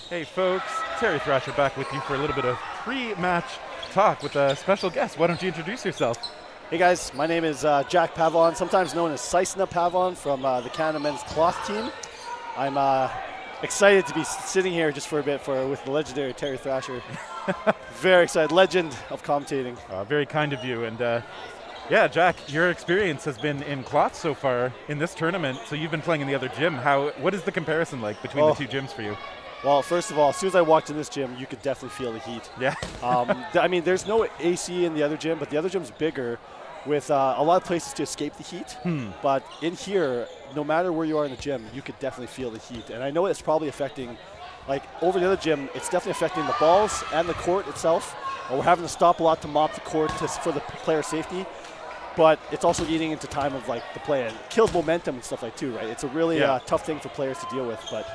Hey folks, Terry Thrasher back with you for a little bit of pre-match talk with a special guest. Why don't you introduce yourself? Hey guys, my name is Jack Pavon, sometimes known as Cessna Pavon from the Canada men's cloth team. I'm excited to be sitting here just for a bit with the legendary Terry Thrasher. Very excited, legend of commentating. Very kind of you. And yeah, Jack, your experience has been in cloth so far in this tournament. So you've been playing in the other gym. What is the comparison like between the two gyms for you? Well, first of all, as soon as I walked in this gym, you could definitely feel the heat. Yeah. I mean, there's no AC in the other gym, but the other gym's bigger with a lot of places to escape the heat. But in here, no matter where you are in the gym, you could definitely feel the heat. And I know it's probably affecting, like over the other gym, it's definitely affecting the balls and the court itself. We're having to stop a lot to mop the court for the player safety. But it's also eating into time of like the play and kills momentum and stuff like too, right? It's a really tough thing for players to deal with. But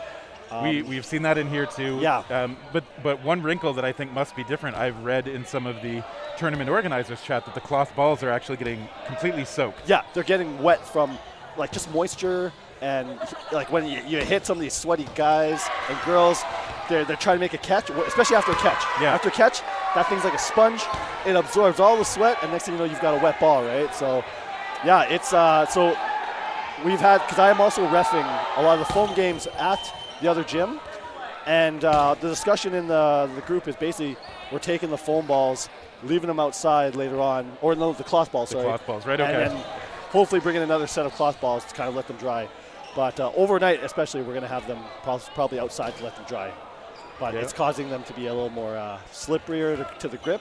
we've seen that in here too. Yeah. But one wrinkle that I think must be different, I've read in some of the tournament organizers chat that the cloth balls are actually getting completely soaked. Yeah, they're getting wet from like just moisture, and like when you hit some of these sweaty guys and girls, they're trying to make a catch, especially after a catch. Yeah. After a catch, that thing's like a sponge. It absorbs all the sweat, and next thing you know, you've got a wet ball, right? So, yeah, it's so we've had, because I am also reffing a lot of the foam games at the other gym, and the discussion in the group is basically we're taking the foam balls, leaving them outside later on, or no, the cloth balls, sorry. The cloth balls, right, okay. And then hopefully bring in another set of cloth balls to kind of let them dry. But overnight especially, we're going to have them probably outside to let them dry. But it's causing them to be a little more slipperier to the grip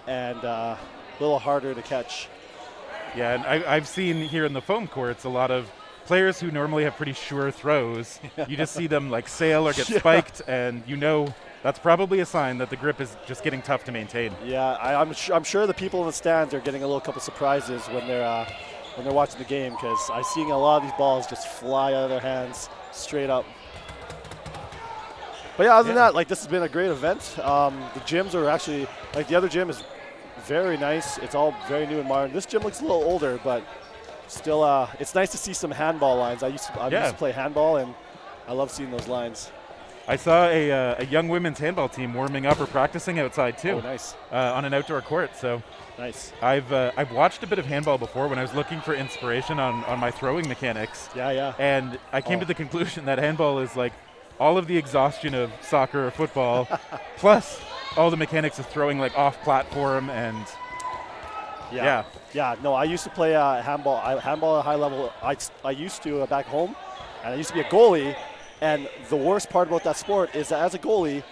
and a little harder to catch. Yeah, and I've seen here in the foam courts a lot of players who normally have pretty sure throws. You just see them like sail or get spiked, and you know that's probably a sign that the grip is just getting tough to maintain. Yeah, I'm sure the people in the stands are getting a little couple surprises when they're watching the game, because I'm seeing a lot of these balls just fly out of their hands straight up. But yeah, other than that, like, this has been a great event. The gyms are actually, like, the other gym is very nice. It's all very new and modern. This gym looks a little older, but still, it's nice to see some handball lines. I used to play handball, and I love seeing those lines. I saw a young women's handball team warming up or practicing outside too. Oh, nice. On an outdoor court. So nice. I've watched a bit of handball before when I was looking for inspiration on my throwing mechanics. Yeah. And I came to the conclusion that handball is like all of the exhaustion of soccer or football, plus all the mechanics of throwing like off platform and. Yeah. No, I used to play handball. Handball at a high level. I used to back home, and I used to be a goalie. And the worst part about that sport is that as a goalie,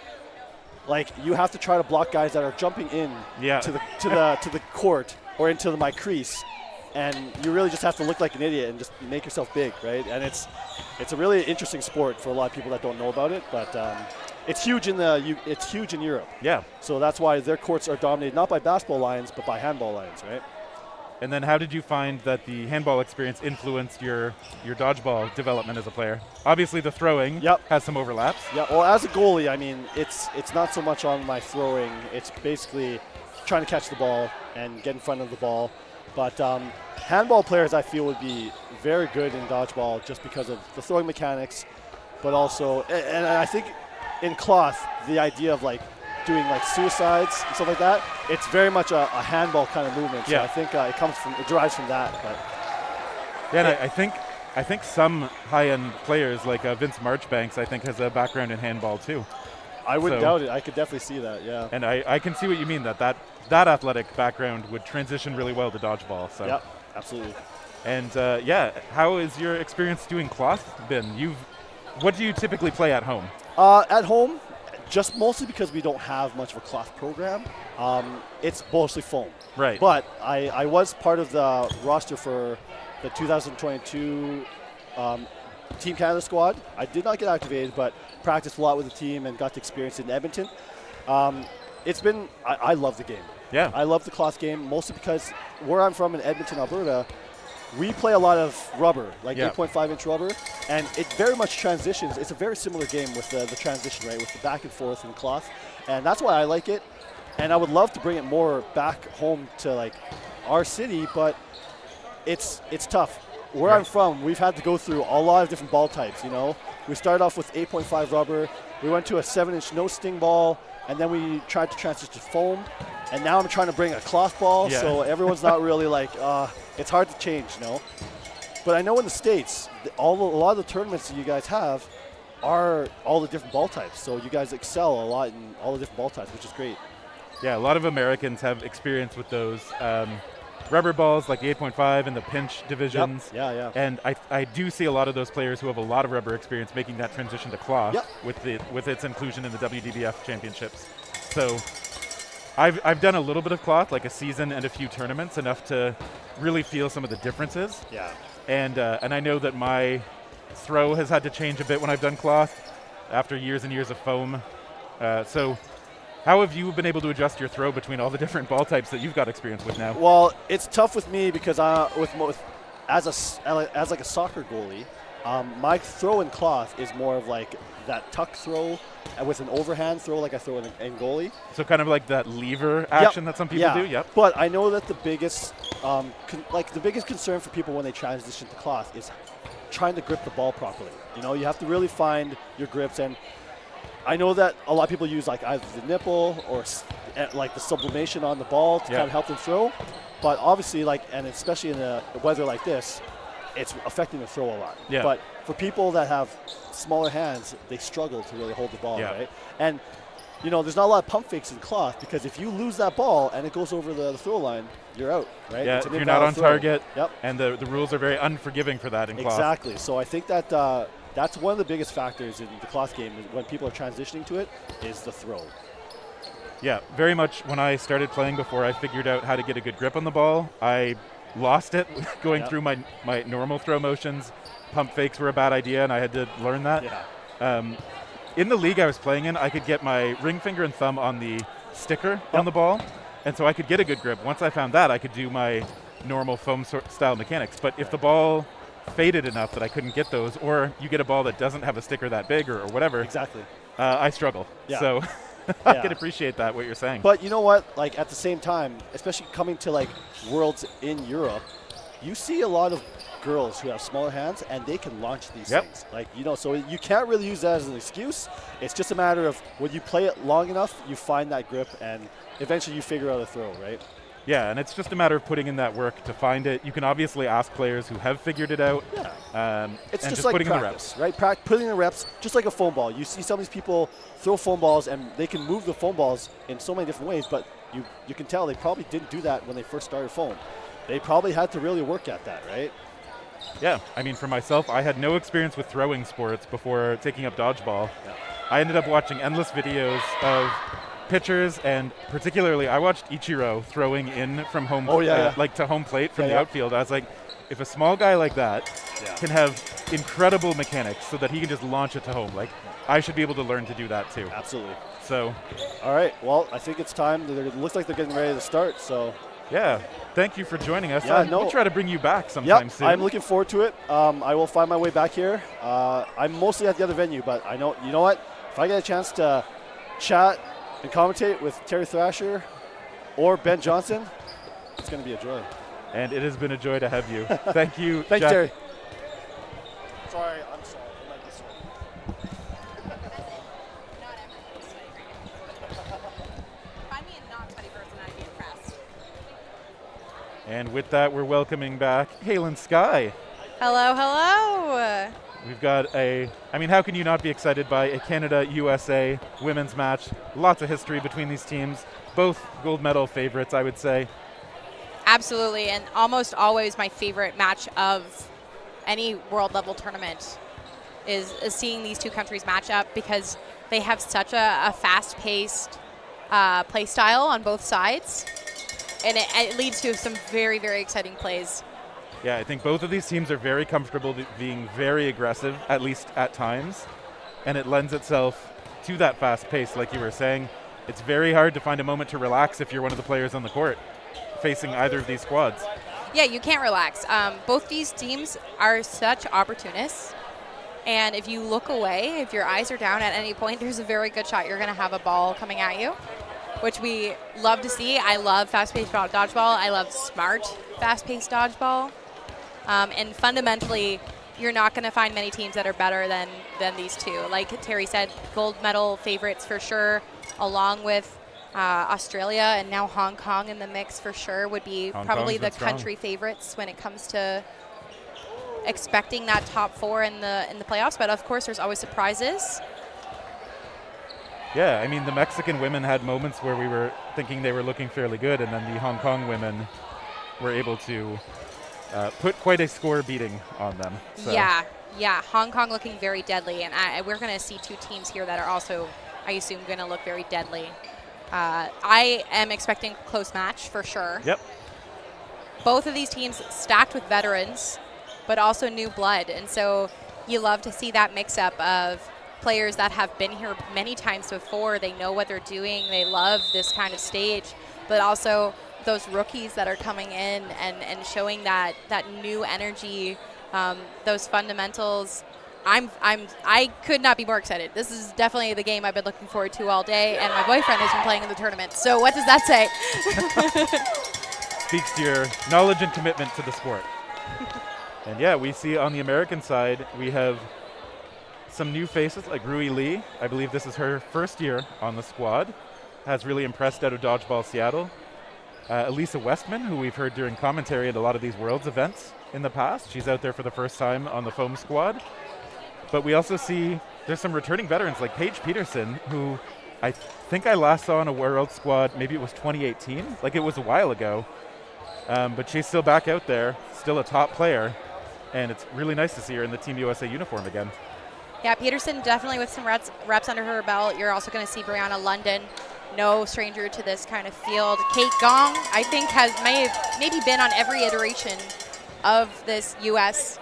like, you have to try to block guys that are jumping in to the court or into my crease, and you really just have to look like an idiot and just make yourself big, right? And it's a really interesting sport for a lot of people that don't know about it, but it's huge in Europe. Yeah. So that's why their courts are dominated not by basketball lines but by handball lines, right? And then how did you find that the handball experience influenced your dodgeball development as a player? Obviously the throwing has some overlaps. Yeah, well, as a goalie, I mean, it's not so much on my throwing. It's basically trying to catch the ball and get in front of the ball. But handball players, I feel, would be very good in dodgeball just because of the throwing mechanics, but also, and I think in cloth, the idea of like doing like suicides and stuff like that, it's very much a handball kind of movement. So I think it derives from that. But yeah, and I think some high-end players like Vince Marchbanks, I think, has a background in handball too. I wouldn't doubt it. I could definitely see that. Yeah. And I can see what you mean, that athletic background would transition really well to dodgeball. So. Yeah, absolutely. And how has your experience doing cloth been? What do you typically play at home? At home, just mostly because we don't have much of a cloth program. It's mostly foam. Right. But I was part of the roster for the 2022 Team Canada squad. I did not get activated, but practiced a lot with the team and got to experience it in Edmonton. I love the game. Yeah. I love the cloth game, mostly because where I'm from in Edmonton, Alberta, we play a lot of rubber, like 8.5-inch rubber, and it very much transitions. It's a very similar game with the transition, right, with the back and forth and cloth, and that's why I like it. And I would love to bring it more back home to like our city, but it's tough. Where I'm from, we've had to go through a lot of different ball types, you know. We started off with 8.5 rubber. We went to a 7-inch no sting ball, and then we tried to transition to foam. And now I'm trying to bring a cloth ball, so everyone's not really like, it's hard to change, But I know in the States, a lot of the tournaments that you guys have are all the different ball types. So you guys excel a lot in all the different ball types, which is great. Yeah, a lot of Americans have experience with those rubber balls like the 8.5 and the pinch divisions. Yep. Yeah. And I do see a lot of those players who have a lot of rubber experience making that transition to cloth with its inclusion in the WDBF championships. So I've done a little bit of cloth, like a season and a few tournaments, enough to really feel some of the differences. Yeah. And I know that my throw has had to change a bit when I've done cloth after years and years of foam. So how have you been able to adjust your throw between all the different ball types that you've got experience with now? Well, it's tough with me because as like a soccer goalie, my throw in cloth is more of like that tuck throw with an overhand throw like I throw in goalie. So kind of like that lever action that some people do? Yep. But I know that the biggest concern for people when they transition to cloth is trying to grip the ball properly. You have to really find your grips, and I know that a lot of people use like either the nipple or like the sublimation on the ball to kind of help them throw. But obviously, and especially in a weather like this, it's affecting the throw a lot. Yeah. But for people that have smaller hands, they struggle to really hold the ball, right? And there's not a lot of pump fakes in cloth because if you lose that ball and it goes over the throw line, you're out, right? Yeah, if you're not on target, and the rules are very unforgiving for that in cloth. Exactly. So I think that that's one of the biggest factors in the cloth game when people are transitioning to it is the throw. Yeah, very much when I started playing before I figured out how to get a good grip on the ball, I lost it going through my normal throw motions. Pump fakes were a bad idea, and I had to learn that. Yeah. In the league I was playing in, I could get my ring finger and thumb on the sticker on the ball, and so I could get a good grip. Once I found that, I could do my normal foam style mechanics. But if the ball faded enough that I couldn't get those, or you get a ball that doesn't have a sticker that big or whatever, exactly, I struggle. Yeah. So I can appreciate that, what you're saying. But you know what? Like at the same time, especially coming to like Worlds in Europe, you see a lot of girls who have smaller hands and they can launch these things. Like, so you can't really use that as an excuse. It's just a matter of when you play it long enough, you find that grip and eventually you figure out a throw, right? Yeah, and it's just a matter of putting in that work to find it. You can obviously ask players who have figured it out. Yeah. It's just like putting practice, in the reps. right? Putting in the reps, just like a foam ball. You see some of these people throw foam balls and they can move the foam balls in so many different ways, but you can tell they probably didn't do that when they first started foam. They probably had to really work at that, right? Yeah, I mean, for myself, I had no experience with throwing sports before taking up dodgeball. Yeah. I ended up watching endless videos of pitchers, and particularly I watched Ichiro throwing in from home, like to home plate from the outfield. I was like, if a small guy like that can have incredible mechanics so that he can just launch it to home, like I should be able to learn to do that too. Absolutely. So, all right, well, I think it's time. It looks like they're getting ready to start, so. Yeah, thank you for joining us. Yeah, we'll try to bring you back sometime soon. I'm looking forward to it. I will find my way back here. I'm mostly at the other venue, but you know what? If I get a chance to chat and commentate with Terry Thrasher or Ben Johnson, it's going to be a joy. And it has been a joy to have you. Thank you, Thanks, Jeff. Terry. Sorry, I'm sorry. I might be sorry. And with that, we're welcoming back Halen Sky. Hello, hello. We've got how can you not be excited by a Canada-USA women's match? Lots of history between these teams. Both gold medal favorites, I would say. Absolutely, and almost always my favorite match of any world level tournament is seeing these two countries match up because they have such a fast-paced play style on both sides. And it leads to some very, very exciting plays. Yeah, I think both of these teams are very comfortable being very aggressive, at least at times. And it lends itself to that fast pace, like you were saying. It's very hard to find a moment to relax if you're one of the players on the court facing either of these squads. Yeah, you can't relax. Both these teams are such opportunists. And if you look away, if your eyes are down at any point, there's a very good shot you're going to have a ball coming at you, which we love to see. I love fast-paced dodgeball. I love smart, fast-paced dodgeball. And fundamentally, you're not going to find many teams that are better than these two. Like Terry said, gold medal favorites for sure, along with Australia and now Hong Kong in the mix for sure would be probably the country favorites when it comes to expecting that top 4 in the playoffs. But of course, there's always surprises. Yeah, I mean, the Mexican women had moments where we were thinking they were looking fairly good, and then the Hong Kong women were able to put quite a score beating on them. So. Yeah, Hong Kong looking very deadly, and we're going to see 2 teams here that are also, I assume, going to look very deadly. I am expecting a close match for sure. Yep. Both of these teams stacked with veterans, but also new blood, and so you love to see that mix-up of players that have been here many times before. They know what they're doing. They love this kind of stage, but also those rookies that are coming in and showing that new energy, those fundamentals. I could not be more excited. This is definitely the game I've been looking forward to all day, and my boyfriend has been playing in the tournament. So what does that say? Speaks to your knowledge and commitment to the sport. And yeah, we see on the American side, we have some new faces like Rui Lee. I believe this is her first year on the squad. Has really impressed out of Dodgeball Seattle. Elisa Westman, who we've heard during commentary at a lot of these Worlds events in the past. She's out there for the first time on the foam squad. But we also see there's some returning veterans like Paige Peterson, who I think I last saw on a World squad, maybe it was 2018. Like it was a while ago. But she's still back out there, still a top player. And it's really nice to see her in the Team USA uniform again. Yeah, Peterson definitely with some reps under her belt. You're also going to see Brianna London, no stranger to this kind of field. Kate Gong, I think, may have maybe been on every iteration of this U.S.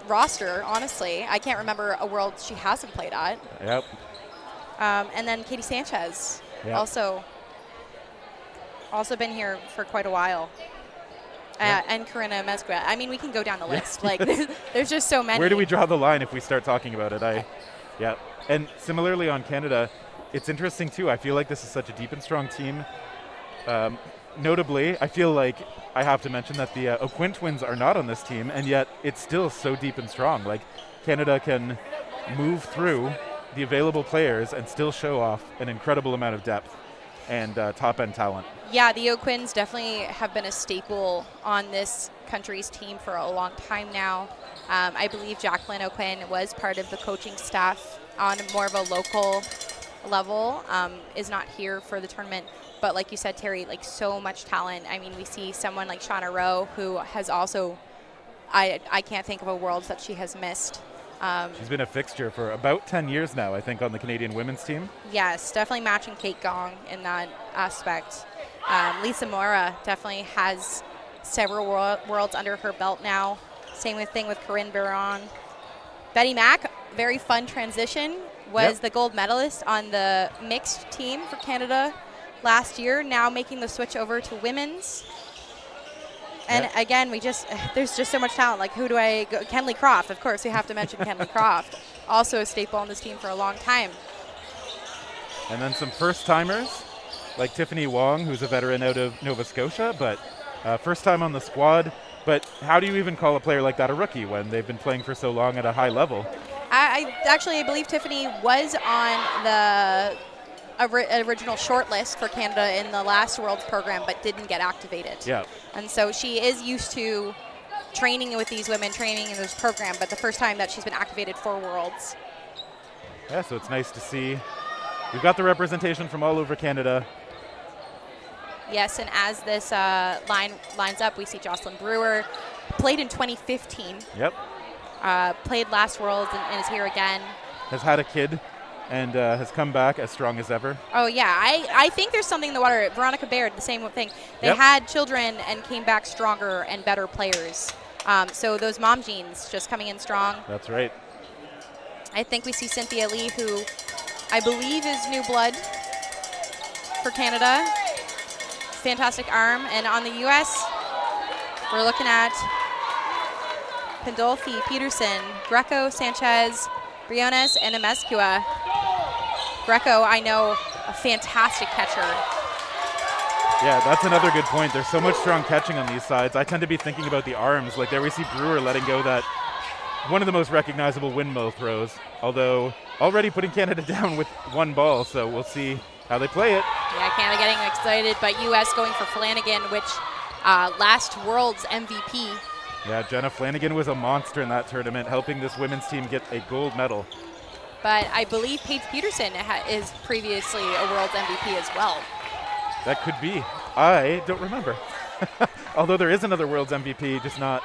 roster, honestly. I can't remember a World she hasn't played at. Yep. And then Katie Sanchez, also been here for quite a while. And Karina Mezquia. I mean, we can go down the list. Like, there's just so many. Where do we draw the line if we start talking about it? Yeah. And similarly on Canada, it's interesting too. I feel like this is such a deep and strong team. Notably, I feel like I have to mention that the O'Quinn twins are not on this team, and yet it's still so deep and strong. Like, Canada can move through the available players and still show off an incredible amount of depth and top-end talent. Yeah, the O'Quinns definitely have been a staple on this country's team for a long time now. I believe Jacqueline O'Quinn was part of the coaching staff on more of a local level, is not here for the tournament. But like you said, Terry, like so much talent. I mean, we see someone like Shauna Rowe, who has also, I can't think of a Worlds that she has missed. She's been a fixture for about 10 years now, I think, on the Canadian women's team. Yes, definitely matching Kate Gong in that aspect. Lisa Mora definitely has several Worlds under her belt now. Same thing with Corinne Biron. Betty Mack, very fun transition, was the gold medalist on the mixed team for Canada last year, now making the switch over to women's. And again, there's just so much talent. Like, who do I go? Kenley Croft, of course, we have to mention Kenley Croft. Also a staple on this team for a long time. And then some first-timers, like Tiffany Wong, who's a veteran out of Nova Scotia, but first time on the squad. But how do you even call a player like that a rookie when they've been playing for so long at a high level? I believe Tiffany was on the original shortlist for Canada in the last Worlds program, but didn't get activated. Yeah. And so she is used to training with these women, training in this program, but the first time that she's been activated for Worlds. Yeah, so it's nice to see. We've got the representation from all over Canada. Yes, and as this lines up, we see Jocelyn Brewer, played in 2015. Yep. Played last Worlds and is here again. Has had a kid and has come back as strong as ever. Oh, yeah. I think there's something in the water. Veronica Baird, the same thing. They had children and came back stronger and better players. So those mom genes just coming in strong. That's right. I think we see Cynthia Lee, who I believe is new blood for Canada. Fantastic arm. And on the U.S., we're looking at Pandolfi, Peterson, Greco, Sanchez, Briones, and Amezcua. Greco, I know, a fantastic catcher. Yeah, that's another good point. There's so much strong catching on these sides. I tend to be thinking about the arms. Like there we see Brewer letting go that one of the most recognizable windmill throws, although already putting Canada down with one ball, so we'll see how they play it. Yeah, Canada getting excited, but U.S. going for Flanagan, which last World's MVP. Yeah, Jenna Flanagan was a monster in that tournament, helping this women's team get a gold medal. But I believe Paige Peterson is previously a World's MVP as well. That could be. I don't remember. Although there is another World's MVP, just not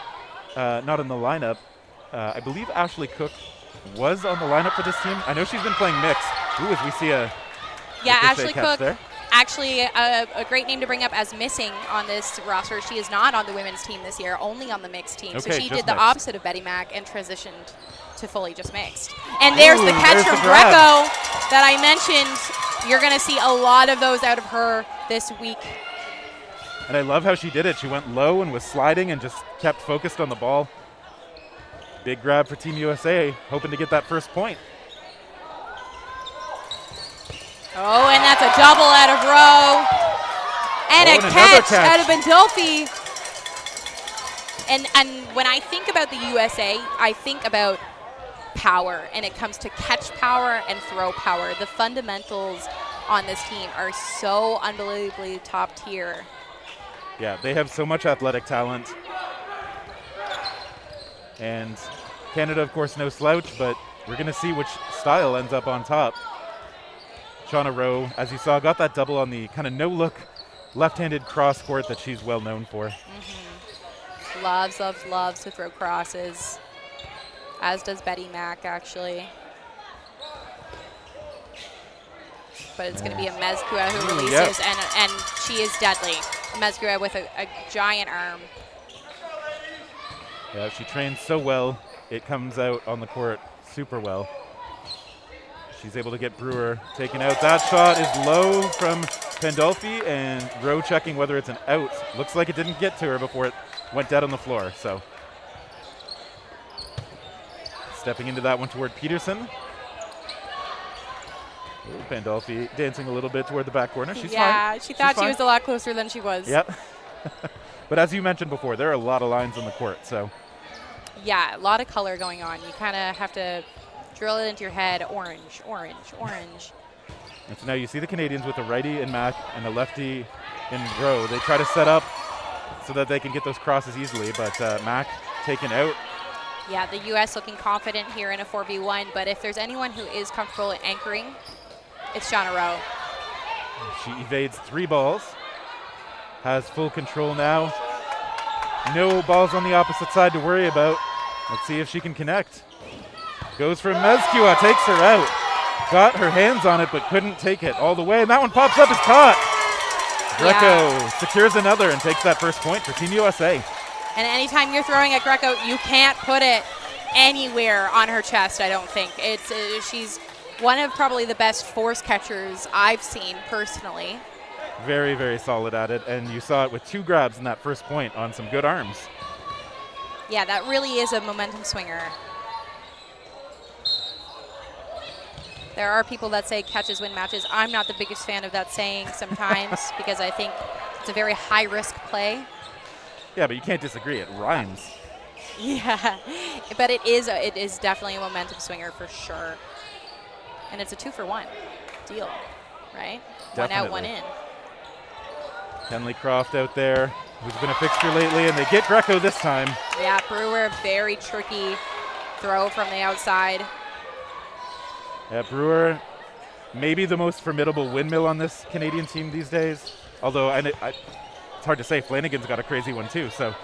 in the lineup. I believe Ashley Cook was on the lineup for this team. I know she's been playing mixed. Ooh, as we see a Ashley Cook, there. actually a great name to bring up as missing on this roster. She is not on the women's team this year, only on the mixed team. Okay, so she did just the mixed. opposite of Betty Mack and transitioned to fully just mixed. And there's the catch there's from the grab. Greco that I mentioned. You're going to see a lot of those out of her this week. And I love how she did it. She went low and was sliding and just kept focused on the ball. Big grab for Team USA, hoping to get that first point. Oh, and that's a double out of Rowe. And Oh, a and another catch catch. out of Bendolfi. And when I think about the USA, I think about power, and it comes to catch power and throw power. The fundamentals on this team are so unbelievably top tier. Yeah, they have so much athletic talent. And Canada, of course, no slouch, but we're going to see which style ends up on top. Shauna Rowe, as you saw, got that double on the kind of no-look left-handed cross court that she's well known for. Loves to throw crosses, as does Betty Mack, actually. But it's going to be a Mezcua who releases, and she is deadly. Mezcua with a giant arm. Yeah, she trains so well. It comes out on the court super well. She's able to get Brewer taken out. That shot is low from Pandolfi, and Rowe checking whether it's an out. Looks like it didn't get to her before it went dead on the floor. So stepping into that one toward Peterson. Ooh, Pandolfi dancing a little bit toward the back corner. She's fine. Yeah, she thought she fine. was a lot closer than she was. Yep. But as you mentioned before, there are a lot of lines on the court. So Yeah, a lot of color going on. You kind of have to drill it into your head. Orange, orange, orange. And so now you see the Canadians with a righty in Mack and a lefty in Rowe. They try to set up so that they can get those crosses easily, but Mack taken out. Yeah, the U.S. looking confident here in a 4v1, but if there's anyone who is comfortable at anchoring, it's Shauna Rowe. She evades 3 balls, has full control now. No balls on the opposite side to worry about. Let's see if she can connect. Goes for Mezcua, takes her out. Got her hands on it, but couldn't take it all the way, and that one pops up, is caught. Greco secures another and takes that first point for Team USA. And anytime you're throwing at Greco, you can't put it anywhere on her chest, I don't think. It's she's one of probably the best force catchers I've seen personally. Very, very solid at it, and you saw it with 2 grabs in that first point on some good arms. Yeah, that really is a momentum swinger. There are people that say catches win matches. I'm not the biggest fan of that saying sometimes because I think it's a very high-risk play. Yeah, but you can't disagree. It rhymes. Yeah, but it is definitely a momentum swinger for sure. And it's a 2-for-1 deal, right? Definitely. 1 out, 1 in. Henley Croft out there, who's been a fixture lately, and they get Greco this time. Yeah, Brewer, very tricky throw from the outside. Yeah, Brewer, maybe the most formidable windmill on this Canadian team these days. Although it's hard to say. Flanagan's got a crazy one too. So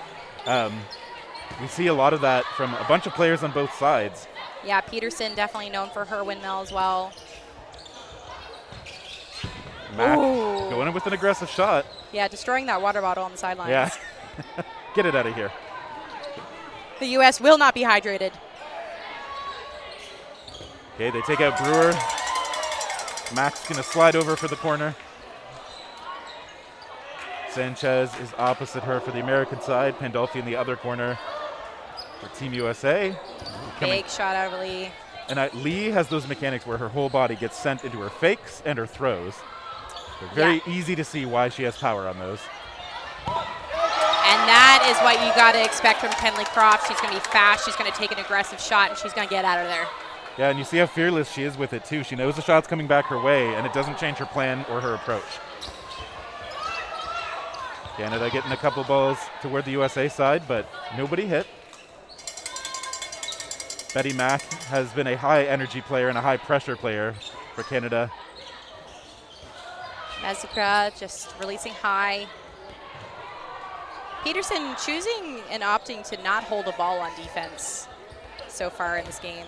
we see a lot of that from a bunch of players on both sides. Yeah, Peterson definitely known for her windmill as well. Mack Ooh. going in with an aggressive shot. Yeah, destroying that water bottle on the sidelines. Yeah. Get it out of here. The U.S. will not be hydrated. Okay, they take out Brewer. Mack's going to slide over for the corner. Sanchez is opposite her for the American side. Pandolfi in the other corner for Team USA. Big shot out of Lee. And Lee has those mechanics where her whole body gets sent into her fakes and her throws. They're very easy to see why she has power on those. And that is what you got to expect from Kenley Croft. She's going to be fast. She's going to take an aggressive shot, and she's going to get out of there. Yeah, and you see how fearless she is with it, too. She knows the shot's coming back her way, and it doesn't change her plan or her approach. Canada getting a couple balls toward the USA side, but nobody hit. Betty Mack has been a high-energy player and a high-pressure player for Canada. Mezcua just releasing high. Peterson choosing and opting to not hold a ball on defense so far in this game.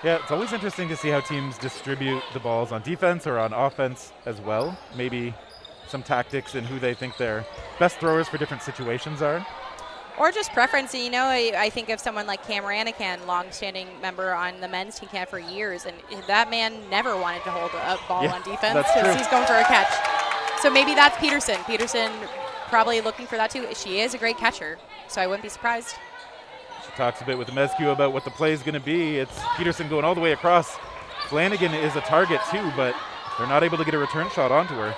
Yeah, it's always interesting to see how teams distribute the balls on defense or on offense as well. Maybe some tactics in who they think their best throwers for different situations are. Or just preference. You know, I think of someone like Cam Ranican, long-standing member on the men's team camp for years, and that man never wanted to hold a ball on defense because he's going for a catch. So maybe that's Peterson. Peterson probably looking for that too. She is a great catcher, so I wouldn't be surprised. She talks a bit with Mezcua about what the play is going to be. It's Peterson going all the way across. Flanagan is a target too, but they're not able to get a return shot onto her.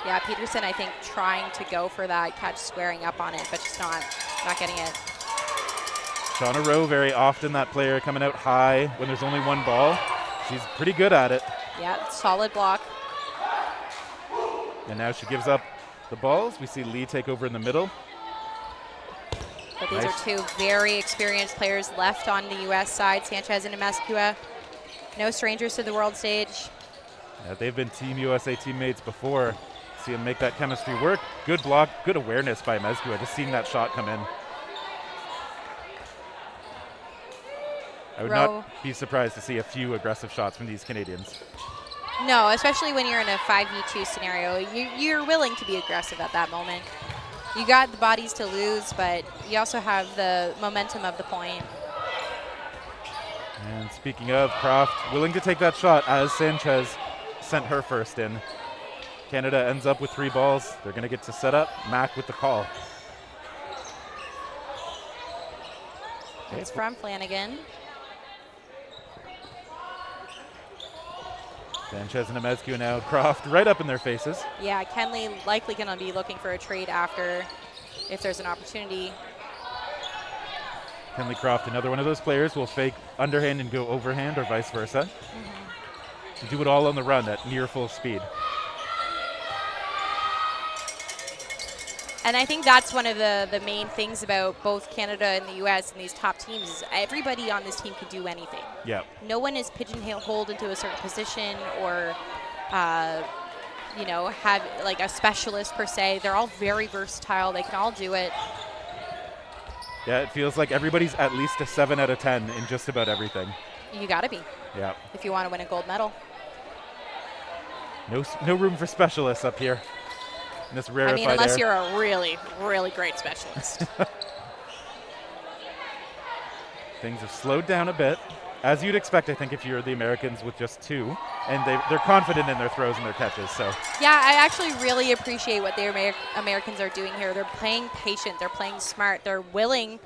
Yeah, Peterson, I think, trying to go for that catch, squaring up on it, but just not getting it. Shauna Rowe, very often that player coming out high when there's only one ball. She's pretty good at it. Yeah, solid block. And now she gives up the balls. We see Lee take over in the middle. But these are two very experienced players left on the U.S. side, Sanchez and Mezcua. No strangers to the world stage. Yeah, they've been Team USA teammates before. See them make that chemistry work. Good block, good awareness by Mezcua, just seeing that shot come in. I would not be surprised to see a few aggressive shots from these Canadians. No, especially when you're in a 5v2 scenario. You're willing to be aggressive at that moment. You got the bodies to lose, but you also have the momentum of the point. And speaking of, Croft willing to take that shot as Sanchez sent her first in. Canada ends up with 3 balls. They're going to get to set up. Mack with the call. It's from Flanagan. Sanchez and Mezcua now. Croft right up in their faces. Yeah, Kenley likely going to be looking for a trade after if there's an opportunity. Kenley Croft, another one of those players, will fake underhand and go overhand or vice versa. To do it all on the run at near full speed. And I think that's one of the main things about both Canada and the U.S. and these top teams is everybody on this team can do anything. Yeah. No one is pigeonholed into a certain position or, you know, have like a specialist per se. They're all very versatile. They can all do it. Yeah, it feels like everybody's at least a 7 out of 10 in just about everything. You got to be. Yeah. If you want to win a gold medal. No room for specialists up here. In this rarefied I mean, unless air. you're a really, really great specialist. Things have slowed down a bit, as you'd expect, I think, if you're the Americans with just 2. And they're confident in their throws and their catches. So. Yeah, I actually really appreciate what the Americans are doing here. They're playing patient. They're playing smart. They're willing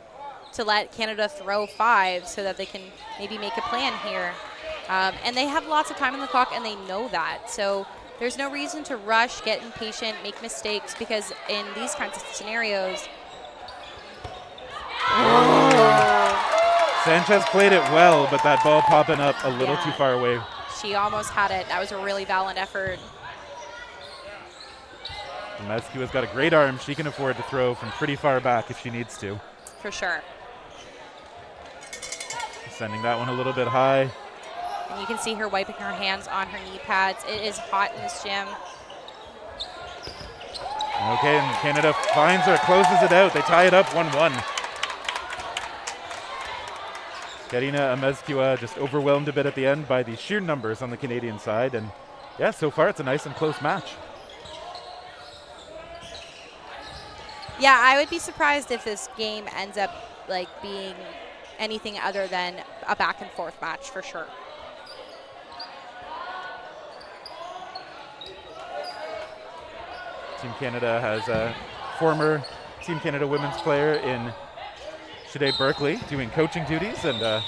to let Canada throw 5 so that they can maybe make a plan here. And they have lots of time on the clock, and they know that. So there's no reason to rush, get impatient, make mistakes, because in these kinds of scenarios. Sanchez played it well, but that ball popping up a little too far away. She almost had it. That was a really valiant effort. Mezcua's got a great arm. She can afford to throw from pretty far back if she needs to. For sure. Sending that one a little bit high. And you can see her wiping her hands on her knee pads. It is hot in this gym. Okay, and Canada finds her, closes it out. They tie it up 1-1. Karina Mezcua just overwhelmed a bit at the end by the sheer numbers on the Canadian side. And yeah, so far it's a nice and close match. Yeah, I would be surprised if this game ends up like being anything other than a back and forth match for sure. Team Canada has a former Team Canada women's player in Shade Berkeley doing coaching duties, and a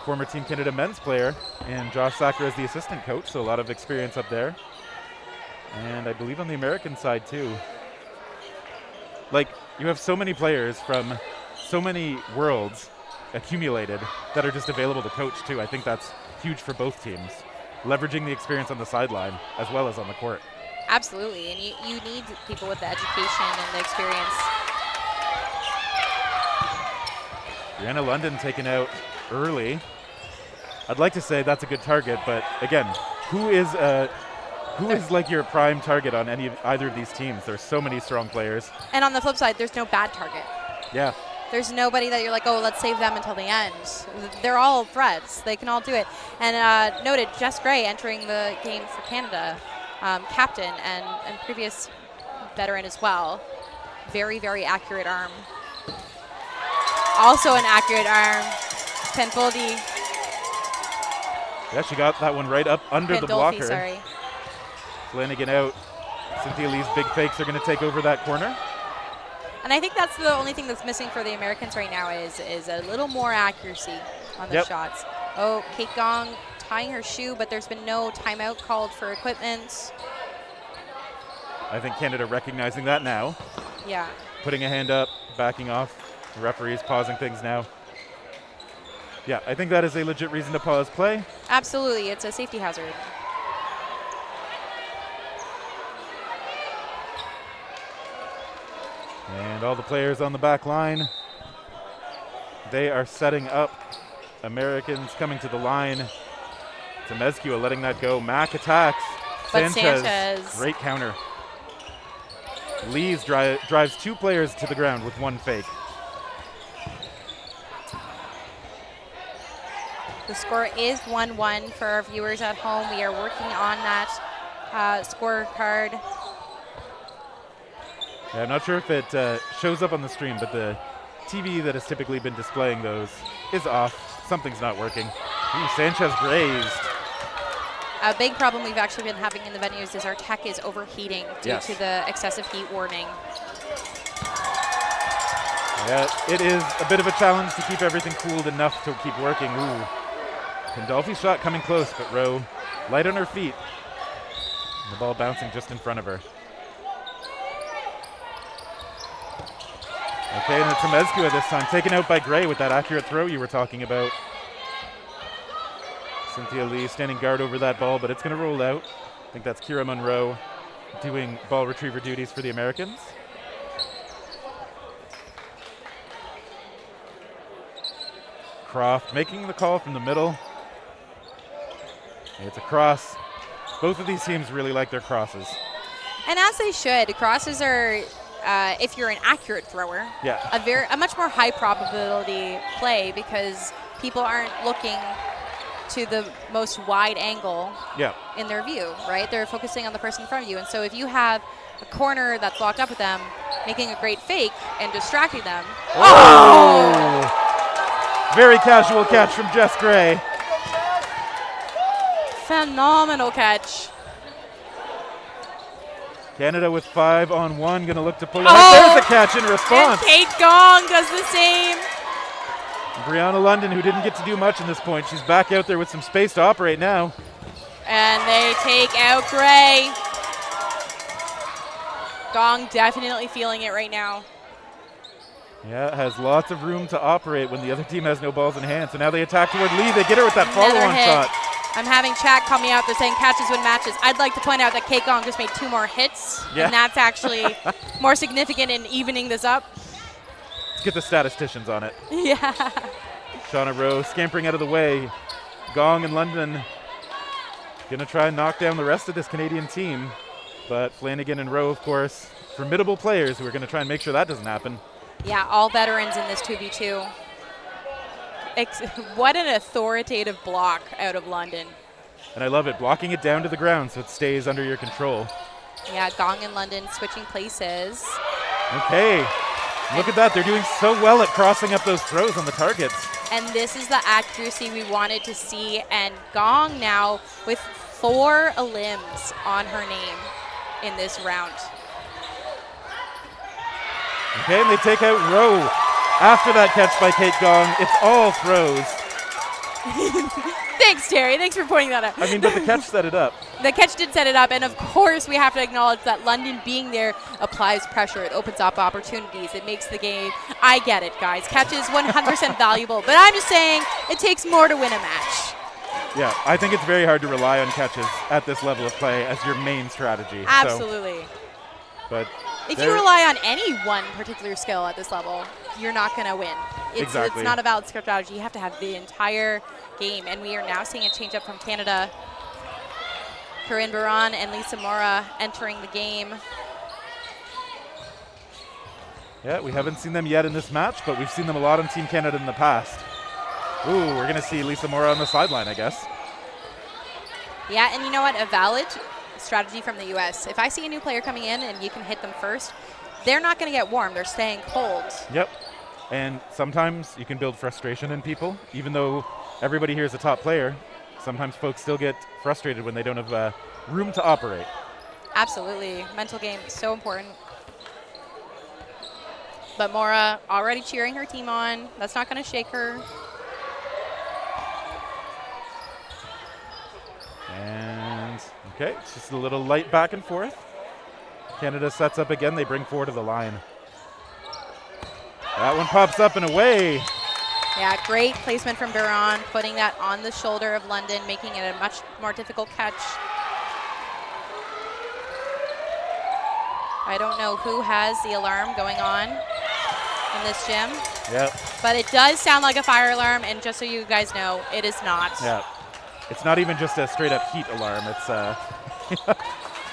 former Team Canada men's player in Josh Sacker as the assistant coach, so a lot of experience up there. And I believe on the American side too. Like, you have so many players from so many worlds accumulated that are just available to coach too. I think that's huge for both teams, leveraging the experience on the sideline as well as on the court. Absolutely, and you need people with the education and the experience. Brianna London taken out early. I'd like to say that's a good target, but again, who is like your prime target on either of these teams? There's so many strong players. And on the flip side, there's no bad target. Yeah. There's nobody that you're like, oh, let's save them until the end. They're all threats. They can all do it. And noted, Jess Gray entering the game for Canada, captain and previous veteran as well. Very, very accurate arm. Also an accurate arm. Penfoldi. Yeah, she got that one right up under the blocker. Sorry. Flanagan out. Cynthia Lee's big fakes are going to take over that corner. And I think that's the only thing that's missing for the Americans right now is a little more accuracy on the shots. Oh, Kate Gong tying her shoe, but there's been no timeout called for equipment. I think Canada recognizing that now. Yeah. Putting a hand up, backing off. The referee's pausing things now. Yeah, I think that is a legit reason to pause play. Absolutely, it's a safety hazard. And all the players on the back line, they are setting up. Americans coming to the line. Temescua letting that go. Mack attacks. But Sanchez. Great counter. Lees drives two players to the ground with one fake. The score is 1-1 for our viewers at home. We are working on that scorecard. Yeah, I'm not sure if it shows up on the stream, but the TV that has typically been displaying those is off. Something's not working. Ooh, Sanchez grazed. A big problem we've actually been having in the venues is our tech is overheating due to the excessive heat warning. Yeah, it is a bit of a challenge to keep everything cooled enough to keep working. Ooh, Pandolfi's shot coming close, but Rowe light on her feet. And the ball bouncing just in front of her. Okay, and it's Temescua this time, taken out by Gray with that accurate throw you were talking about. Cynthia Lee standing guard over that ball, but it's going to roll out. I think that's Kira Monroe doing ball retriever duties for the Americans. Croft making the call from the middle. It's a cross. Both of these teams really like their crosses. And as they should. Crosses are, if you're an accurate thrower, a much more high probability play because people aren't looking to the most wide angle in their view, right? They're focusing on the person in front of you. And so if you have a corner that's locked up with them, making a great fake and distracting them. Oh! Very casual catch from Jess Gray. Phenomenal catch. Canada with 5-on-1, gonna look to pull it up. There's a catch in response. And Kate Gong does the same. Brianna London, who didn't get to do much in this point, she's back out there with some space to operate now. And they take out Gray. Gong definitely feeling it right now. Yeah, has lots of room to operate when the other team has no balls in hand. So now they attack toward Lee. They get her with that follow-on shot. I'm having chat call me out. They're saying catches win matches. I'd like to point out that Kate Gong just made 2 more hits. Yeah. And that's actually more significant in evening this up. Let's get the statisticians on it. Yeah. Shauna Rowe scampering out of the way. Gong and London gonna try and knock down the rest of this Canadian team. But Flanagan and Rowe, of course, formidable players who are gonna try and make sure that doesn't happen. Yeah, all veterans in this 2v2. What an authoritative block out of London. And I love it, blocking it down to the ground so it stays under your control. Yeah, Gong and London switching places. Okay, look at that. They're doing so well at crossing up those throws on the targets. And this is the accuracy we wanted to see. And Gong now with 4 limbs on her name in this round. Okay, and they take out Rowe. After that catch by Kate Gong, it's all throws. Thanks, Terry. Thanks for pointing that out. I mean, but the catch set it up. The catch did set it up, and of course we have to acknowledge that London being there applies pressure. It opens up opportunities. It makes the game. I get it, guys. Catch is 100% valuable, but I'm just saying it takes more to win a match. Yeah, I think it's very hard to rely on catches at this level of play as your main strategy. Absolutely. But if you rely on any one particular skill at this level, you're not going to win. It's not a valid strategy. You have to have the entire game, and we are now seeing a change up from Canada. Corinne Baran and Lisa Mora entering the game. Yeah, we haven't seen them yet in this match, but we've seen them a lot on Team Canada in the past. Ooh, we're going to see Lisa Mora on the sideline, I guess. Yeah, and you know what? A valid strategy from the U.S. If I see a new player coming in and you can hit them first, they're not going to get warm. They're staying cold. Yep. And sometimes you can build frustration in people. Even though everybody here is a top player, sometimes folks still get frustrated when they don't have room to operate. Absolutely. Mental game is so important. But Mora already cheering her team on. That's not going to shake her. And, okay, it's just a little light back and forth. Canada sets up again. They bring forward to the line. That one pops up and away. Yeah, great placement from Baran, putting that on the shoulder of London, making it a much more difficult catch. I don't know who has the alarm going on in this gym. Yep. But it does sound like a fire alarm, and just so you guys know, it is not. Yeah. It's not even just a straight up heat alarm. It's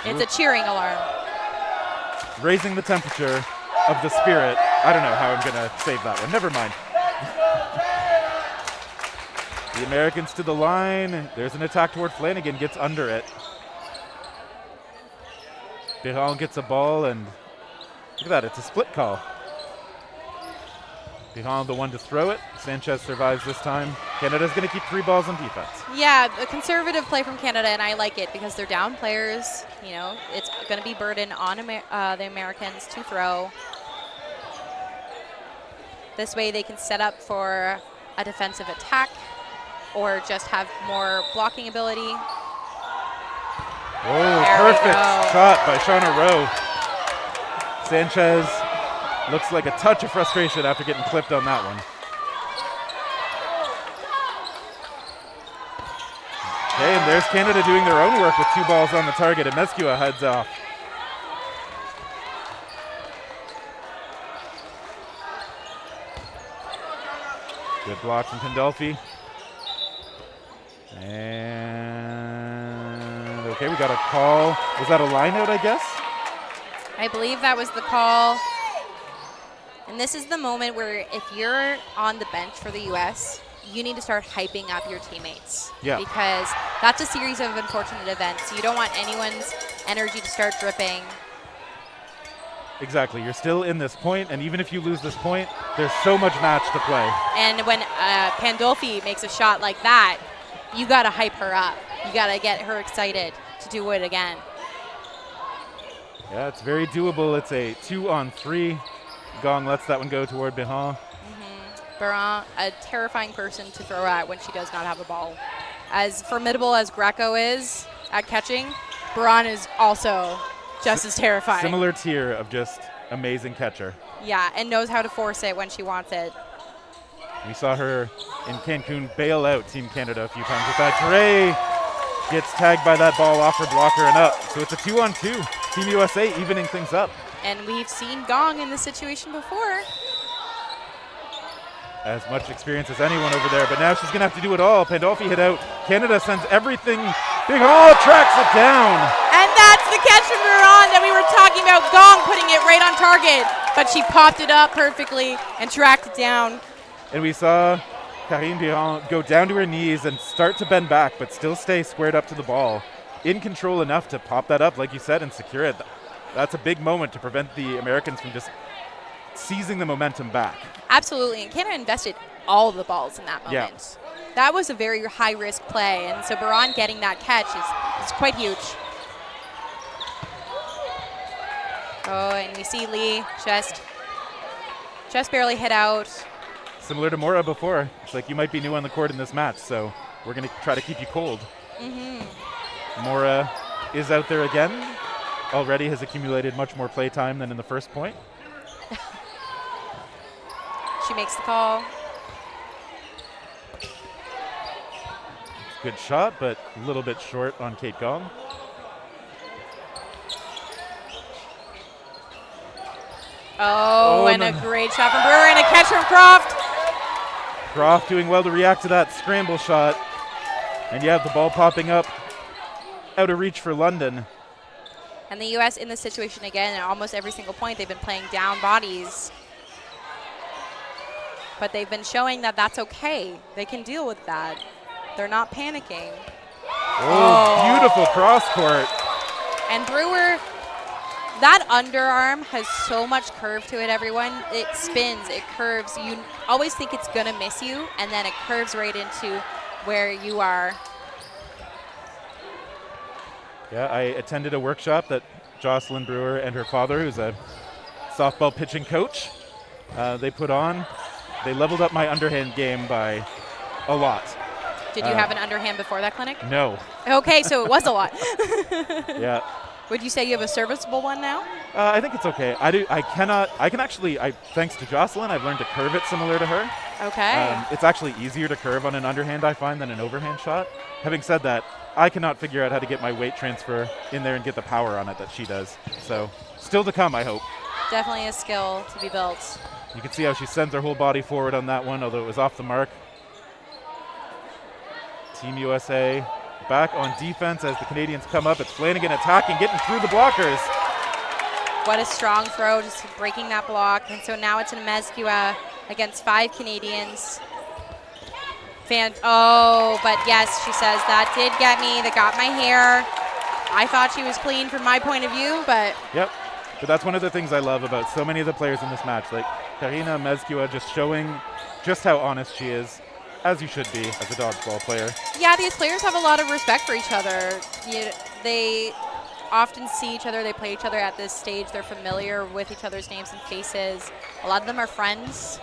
it's a cheering alarm. Raising the temperature of the spirit. I don't know how I'm going to save that one. Never mind. The Americans to the line. There's an attack toward Flanagan. Gets under it. Biron gets a ball, and look at that. It's a split call. Biron the one to throw it. Sanchez survives this time. Canada's going to keep 3 balls on defense. Yeah, a conservative play from Canada, and I like it because they're down players. You know, it's going to be burden on the Americans to throw. This way they can set up for a defensive attack or just have more blocking ability. Oh, perfect shot by Shauna Rowe. Sanchez looks like a touch of frustration after getting clipped on that one. Okay, and there's Canada doing their own work with 2 balls on the target, and Meskua heads off. Good block from Pandolfi. And okay, we got a call. Was that a line out, I guess? I believe that was the call. And this is the moment where if you're on the bench for the U.S., you need to start hyping up your teammates. Yeah. Because that's a series of unfortunate events. You don't want anyone's energy to start dripping. Exactly. You're still in this point, and even if you lose this point, there's so much match to play. And when Pandolfi makes a shot like that, you got to hype her up. You got to get her excited to do it again. Yeah, it's very doable. It's a 2-on-3. Gong lets that one go toward Biron. Baran, a terrifying person to throw at when she does not have a ball. As formidable as Greco is at catching, Baran is also just as terrifying. Similar tier of just amazing catcher. Yeah, and knows how to force it when she wants it. We saw her in Cancun bail out Team Canada a few times with that. Tere gets tagged by that ball off her blocker and up. So it's a 2-on-2. Team USA evening things up. And we've seen Gong in this situation before. As much experience as anyone over there, but now she's going to have to do it all. Pandolfi hit out. Canada sends everything. Biron tracks it down. And that's the catch from Baran that we were talking about. Gong putting it right on target, but she popped it up perfectly and tracked it down. And we saw Karine Biron go down to her knees and start to bend back, but still stay squared up to the ball. In control enough to pop that up, like you said, and secure it. That's a big moment to prevent the Americans from just seizing the momentum back. Absolutely, and Canada invested all the balls in that moment. Yeah. That was a very high-risk play, and so Baran getting that catch is quite huge. Oh, and we see Lee just barely hit out. similar to Mora before. It's like you might be new on the court in this match, so we're going to try to keep you cold. Mora is out there again. Already has accumulated much more play time than in the first point. She makes the call. Good shot, but a little bit short on Kate Gong. Oh, and a great shot from Brewer and a catch from Croft. Croft doing well to react to that scramble shot. And you have the ball popping up out of reach for London. And the U.S. in this situation again, at almost every single point, they've been playing down bodies. But they've been showing that that's okay. They can deal with that. They're not panicking. Oh, beautiful cross court. And Brewer, that underarm has so much curve to it, everyone. It spins, it curves. You always think it's going to miss you, and then it curves right into where you are. Yeah, I attended a workshop that Jocelyn Brewer and her father, who's a softball pitching coach, they put on. They leveled up my underhand game by a lot. Did you have an underhand before that clinic? No. Okay, so it was a lot. Yeah. Would you say you have a serviceable one now? I think it's okay. I can actually, thanks to Jocelyn, I've learned to curve it similar to her. Okay. It's actually easier to curve on an underhand, I find, than an overhand shot. Having said that, I cannot figure out how to get my weight transfer in there and get the power on it that she does. So, still to come, I hope. Definitely a skill to be built. You can see how she sends her whole body forward on that one, although it was off the mark. Team USA back on defense as the Canadians come up. It's Flanagan attacking, getting through the blockers. What a strong throw, just breaking that block. And so now it's in Mezcua against 5 Canadians. But yes, she says, that did get me. That got my hair. I thought she was clean from my point of view, but... Yep. But that's one of the things I love about so many of the players in this match. Like Karina Mezcua just showing just how honest she is, as you should be as a dodgeball player. Yeah, these players have a lot of respect for each other. They often see each other. They play each other at this stage. They're familiar with each other's names and faces. A lot of them are friends.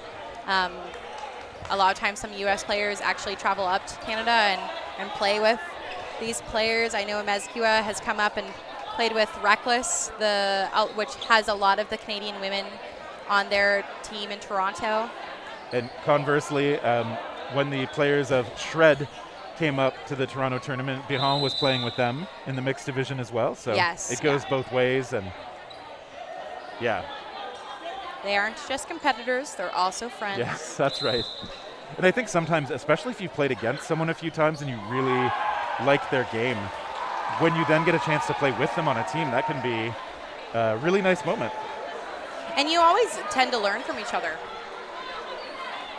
A lot of times some U.S. players actually travel up to Canada and play with these players. I know Mezcua has come up and played with Reckless, which has a lot of the Canadian women on their team in Toronto. And conversely, when the players of Shred came up to the Toronto tournament, Bihan was playing with them in the mixed division as well. So yes, it goes both ways. And yeah. They aren't just competitors, they're also friends. Yes, that's right. And I think sometimes, especially if you've played against someone a few times and you really like their game, when you then get a chance to play with them on a team, that can be a really nice moment. And you always tend to learn from each other.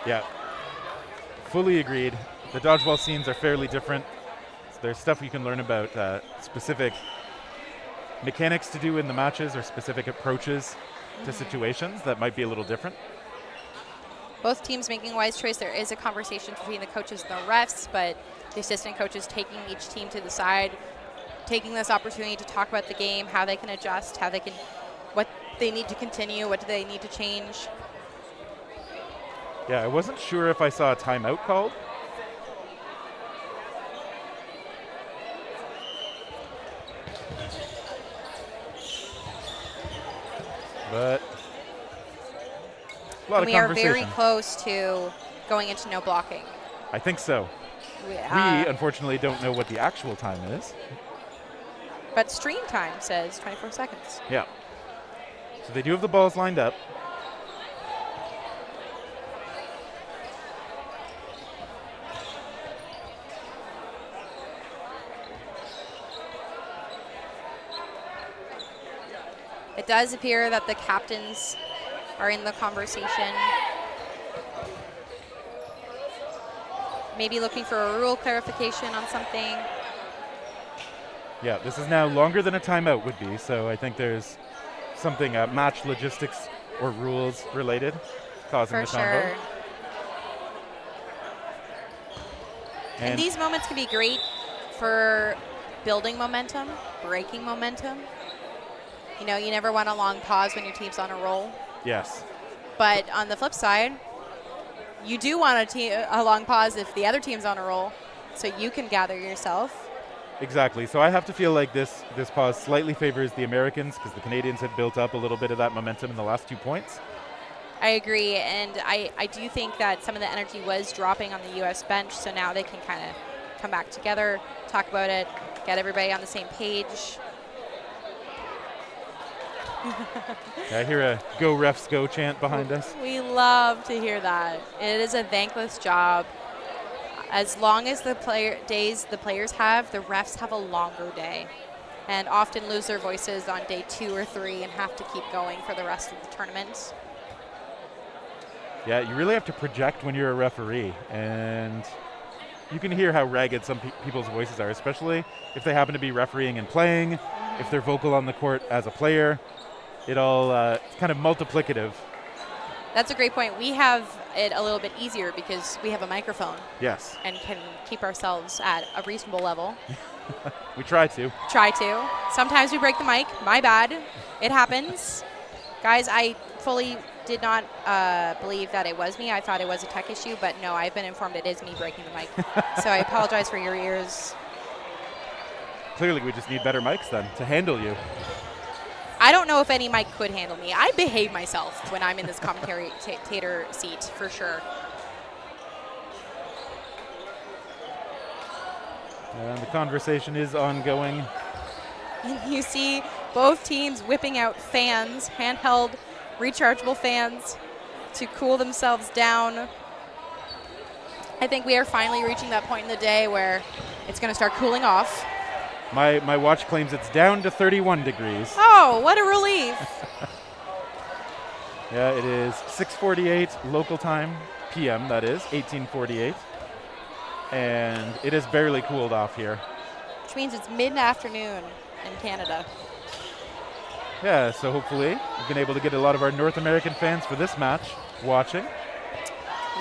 Yeah, fully agreed. The dodgeball scenes are fairly different. There's stuff you can learn about specific mechanics to do in the matches or specific approaches to situations that might be a little different. Both teams making a wise choice. There is a conversation between the coaches and the refs, but the assistant coaches taking each team to the side, taking this opportunity to talk about the game, how they can adjust, what they need to continue, what do they need to change. Yeah, I wasn't sure if I saw a timeout called. But a lot of we are conversation. very close to going into no blocking. I think so. We unfortunately don't know what the actual time is. But stream time says 24 seconds. Yeah. So they do have the balls lined up. It does appear that the captains are in the conversation. Maybe looking for a rule clarification on something. Yeah, this is now longer than a timeout would be, so I think there's something match logistics or rules related causing the convo. For sure. And these moments can be great for building momentum, breaking momentum. You know, you never want a long pause when your team's on a roll. Yes. But on the flip side, you do want a long pause if the other team's on a roll, so you can gather yourself. Exactly. So I have to feel like this pause slightly favors the Americans because the Canadians had built up a little bit of that momentum in the last 2 points. I agree, and I do think that some of the energy was dropping on the U.S. bench, so now they can kind of come back together, talk about it, get everybody on the same page. I hear a "Go Refs Go" chant behind us. We love to hear that. It is a thankless job. As long as the players have, the refs have a longer day and often lose their voices on day 2 or 3 and have to keep going for the rest of the tournament. Yeah, you really have to project when you're a referee, and you can hear how ragged some people's voices are, especially if they happen to be refereeing and playing, if they're vocal on the court as a player. It all it's kind of multiplicative. That's a great point. We have it a little bit easier because we have a microphone. Yes. And can keep ourselves at a reasonable level. We try to. Try to. Sometimes we break the mic. My bad. It happens. Guys, I fully did not believe that it was me. I thought it was a tech issue, but no, I've been informed it is me breaking the mic. So I apologize for your ears. Clearly, we just need better mics then to handle you. I don't know if any mic could handle me. I behave myself when I'm in this commentator seat, for sure. And the conversation is ongoing. You see both teams whipping out fans, handheld, rechargeable fans, to cool themselves down. I think we are finally reaching that point in the day where it's going to start cooling off. My watch claims it's down to 31 degrees. Oh, what a relief. Yeah, it is 6:48 local time, PM that is, 18:48. And it has barely cooled off here. Which means it's mid-afternoon in Canada. Yeah, so hopefully we've been able to get a lot of our North American fans for this match watching.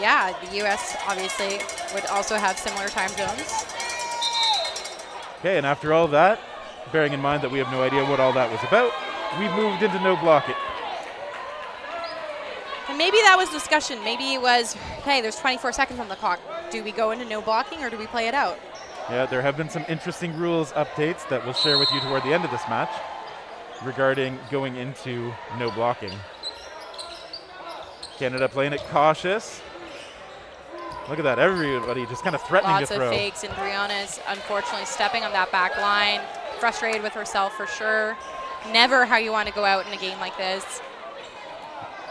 Yeah, the U.S. obviously would also have similar time zones. Okay, and after all that, bearing in mind that we have no idea what all that was about, we moved into no blocking. And maybe that was discussion. Maybe it was, hey, there's 24 seconds on the clock. Do we go into no blocking or do we play it out? Yeah, there have been some interesting rules updates that we'll share with you toward the end of this match regarding going into no blocking. Canada playing it cautious. Look at that, everybody just kind of threatening to throw. Lots of fakes, and Brianna's unfortunately stepping on that back line, frustrated with herself for sure. Never how you want to go out in a game like this.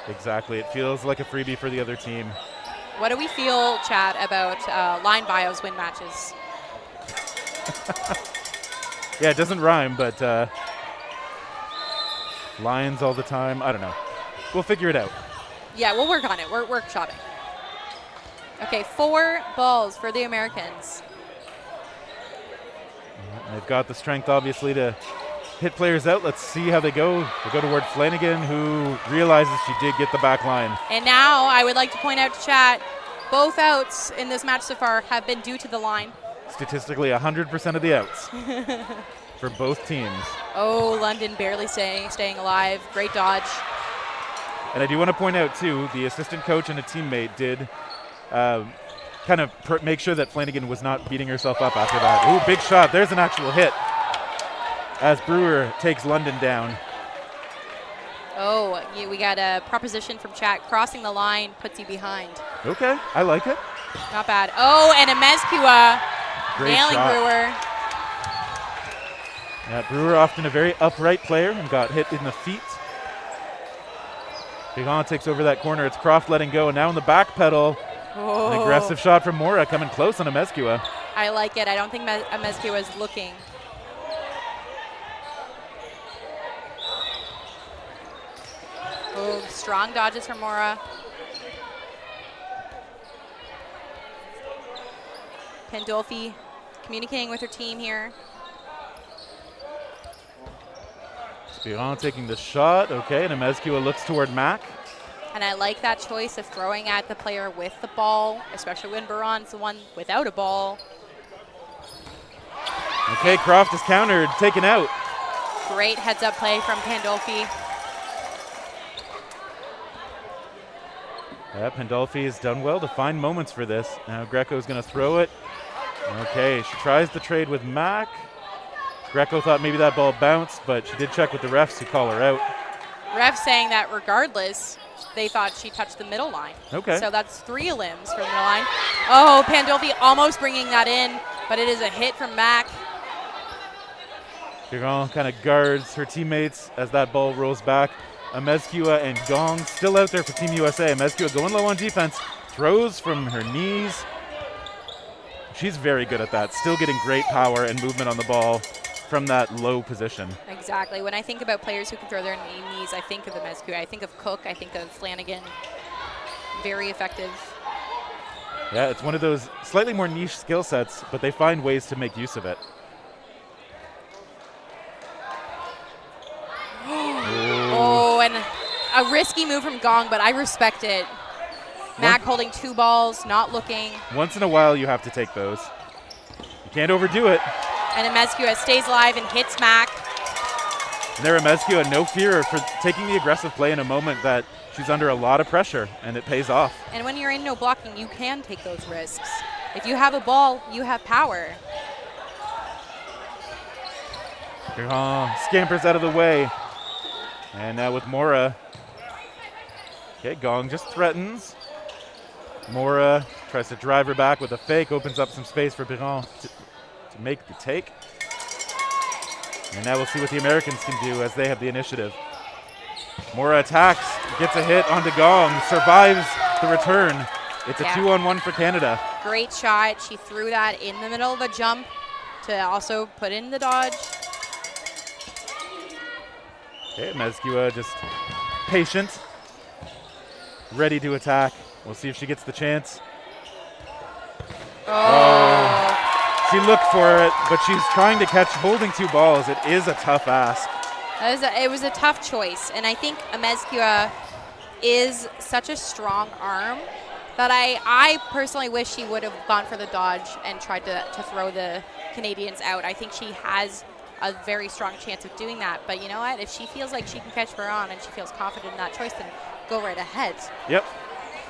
Exactly, it feels like a freebie for the other team. What do we feel, Chad, about line bios win matches? Yeah, it doesn't rhyme, but lines all the time, I don't know. We'll figure it out. Yeah, we'll work on it. We're workshopping. Okay, 4 balls for the Americans. They've got the strength, obviously, to hit players out. Let's see how they go. They go toward Flanagan, who realizes she did get the back line. And now I would like to point out to chat, both outs in this match so far have been due to the line. Statistically, 100% of the outs for both teams. Oh, London barely staying alive. Great dodge. And I do want to point out, too, the assistant coach and a teammate did kind of make sure that Flanagan was not beating herself up after that. Ooh, big shot. There's an actual hit as Brewer takes London down. Oh, we got a proposition from chat. Crossing the line puts you behind. Okay, I like it. Not bad. Oh, and a Mezcua nailing shot. Brewer. Yeah, Brewer often a very upright player and got hit in the feet. Bigon takes over that corner. It's Croft letting go, and now in the back pedal, an aggressive shot from Mora coming close on a Mezcua. I like it. I don't think Mezcua is looking. Oh, strong dodges from Mora. Pandolfi communicating with her team here. Bigon taking the shot. Okay, and a Mezcua looks toward Mac. And I like that choice of throwing at the player with the ball, especially when Baron's the one without a ball. Okay, Croft is countered, taken out. Great heads-up play from Pandolfi. Yeah, Pandolfi has done well to find moments for this. Now Greco's going to throw it. Okay, she tries to trade with Mac. Greco thought maybe that ball bounced, but she did check with the refs who call her out. Ref saying that regardless, they thought she touched the middle line. Okay. So that's 3 limbs from the middle line. Oh, Pandolfi almost bringing that in, but it is a hit from Mac. Biron kind of guards her teammates as that ball rolls back. Amezcua and Gong still out there for Team USA. Amezcua going low on defense, throws from her knees. She's very good at that, still getting great power and movement on the ball from that low position. Exactly. When I think about players who can throw their knees, I think of Amezcua. I think of Cook. I think of Flanagan. Very effective. Yeah, it's one of those slightly more niche skill sets, but they find ways to make use of it. Oh, and a risky move from Gong, but I respect it. Mac holding 2 balls, not looking. Once in a while, you have to take those. You can't overdo it. And Amezcua stays alive and hits Mac. And there, Amezcua, no fear for taking the aggressive play in a moment that she's under a lot of pressure, and it pays off. And when you're in no blocking, you can take those risks. If you have a ball, you have power. Scampers out of the way. And now with Mora. Okay, Gong just threatens. Mora tries to drive her back with a fake, opens up some space for Biron to make the take. And now we'll see what the Americans can do as they have the initiative. Mora attacks, gets a hit onto Gong, survives the return. It's a 2-on-1 for Canada. Great shot. She threw that in the middle of a jump to also put in the dodge. Okay, Mezcua just patient, ready to attack. We'll see if she gets the chance. Oh. She looked for it, but she's trying to catch, holding 2 balls. It is a tough ask. It was a tough choice, and I think Amezcua is such a strong arm that I personally wish she would have gone for the dodge and tried to throw the Canadians out. I think she has a very strong chance of doing that, but you know what? If she feels like she can catch Biron and she feels confident in that choice, then go right ahead. Yep.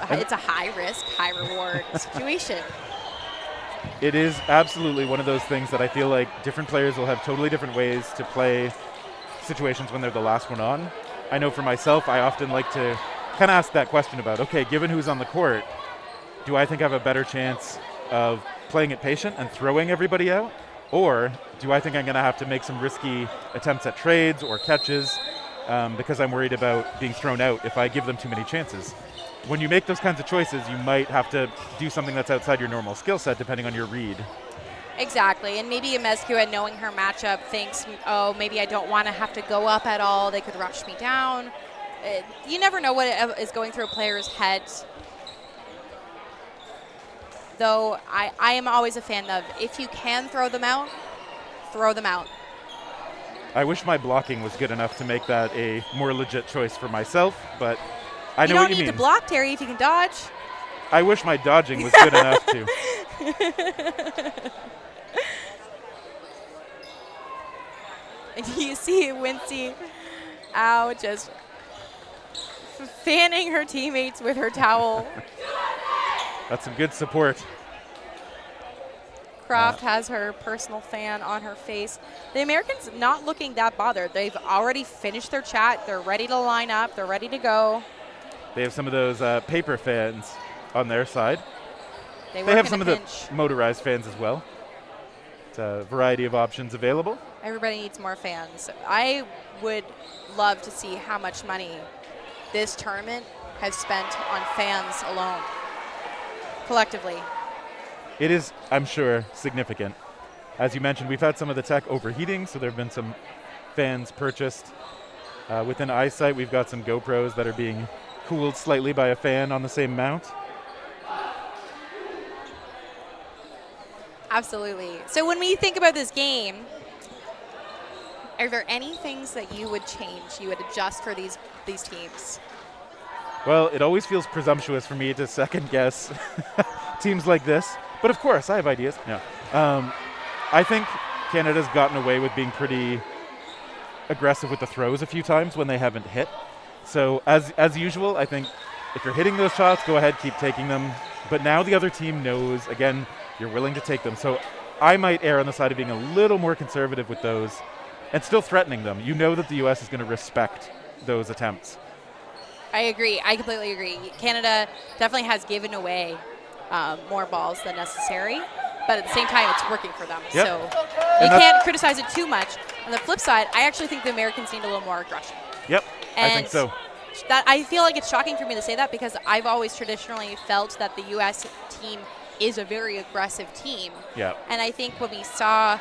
It's a high risk, high reward situation. It is absolutely one of those things that I feel like different players will have totally different ways to play situations when they're the last one on. I know for myself, I often like to kind of ask that question about, okay, given who's on the court, do I think I have a better chance of playing it patient and throwing everybody out? Or do I think I'm going to have to make some risky attempts at trades or catches because I'm worried about being thrown out if I give them too many chances? When you make those kinds of choices, you might have to do something that's outside your normal skill set depending on your read. Exactly, and maybe Amezcua, knowing her matchup, thinks, oh, maybe I don't want to have to go up at all. They could rush me down. You never know what is going through a player's head. Though I am always a fan of, if you can throw them out, throw them out. I wish my blocking was good enough to make that a more legit choice for myself, but I know You what don't you mean. need to block, Terry, if you can dodge. I wish my dodging was good enough to. And you see Wincy out just fanning her teammates with her towel. That's some good support. Croft has her personal fan on her face. The Americans not looking that bothered. They've already finished their chat. They're ready to line up. They're ready to go. They have some of those paper fans on their side. They have some of the motorized fans as well. It's a variety of options available. Everybody needs more fans. I would love to see how much money this tournament has spent on fans alone, collectively. It is, I'm sure, significant. As you mentioned, we've had some of the tech overheating, so there have been some fans purchased. Within eyesight, we've got some GoPros that are being cooled slightly by a fan on the same mount. Absolutely. So when we think about this game, are there any things that you would change, you would adjust for these teams? Well, it always feels presumptuous for me to second guess teams like this. But of course, I have ideas. No. I think Canada's gotten away with being pretty aggressive with the throws a few times when they haven't hit. So as usual, I think if you're hitting those shots, go ahead, keep taking them. But now the other team knows, again, you're willing to take them. So I might err on the side of being a little more conservative with those and still threatening them. You know that the U.S. is going to respect those attempts. I agree. I completely agree. Canada definitely has given away more balls than necessary, but at the same time, it's working for them. Yep. So you can't criticize it too much. On the flip side, I actually think the Americans need a little more aggression. Yep, And I think so. I feel like it's shocking for me to say that because I've always traditionally felt that the U.S. team is a very aggressive team. Yeah. And I think when we saw,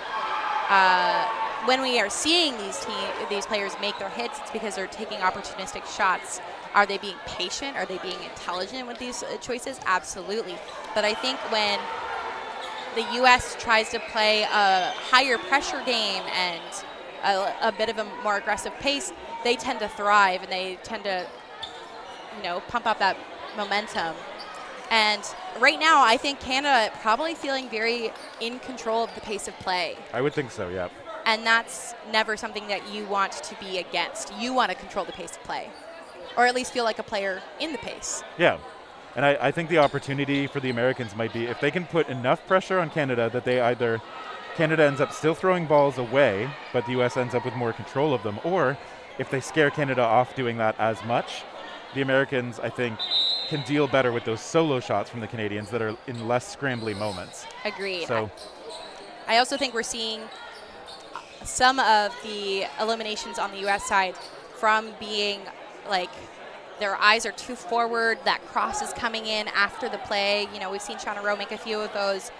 when we are seeing these players make their hits, it's because they're taking opportunistic shots. Are they being patient? Are they being intelligent with these choices? Absolutely. But I think when the U.S. tries to play a higher pressure game and a bit of a more aggressive pace, they tend to thrive and they tend to, pump up that momentum. And right now, I think Canada probably feeling very in control of the pace of play. I would think so, yeah. And that's never something that you want to be against. You want to control the pace of play, or at least feel like a player in the pace. Yeah. And I think the opportunity for the Americans might be if they can put enough pressure on Canada that they either Canada ends up still throwing balls away, but the U.S. ends up with more control of them, or if they scare Canada off doing that as much, the Americans, I think, can deal better with those solo shots from the Canadians that are in less scrambly moments. Agreed. So I also think we're seeing some of the eliminations on the U.S. side from being like their eyes are too forward, that cross is coming in after the play. We've seen Shauna Rowe make a few of those,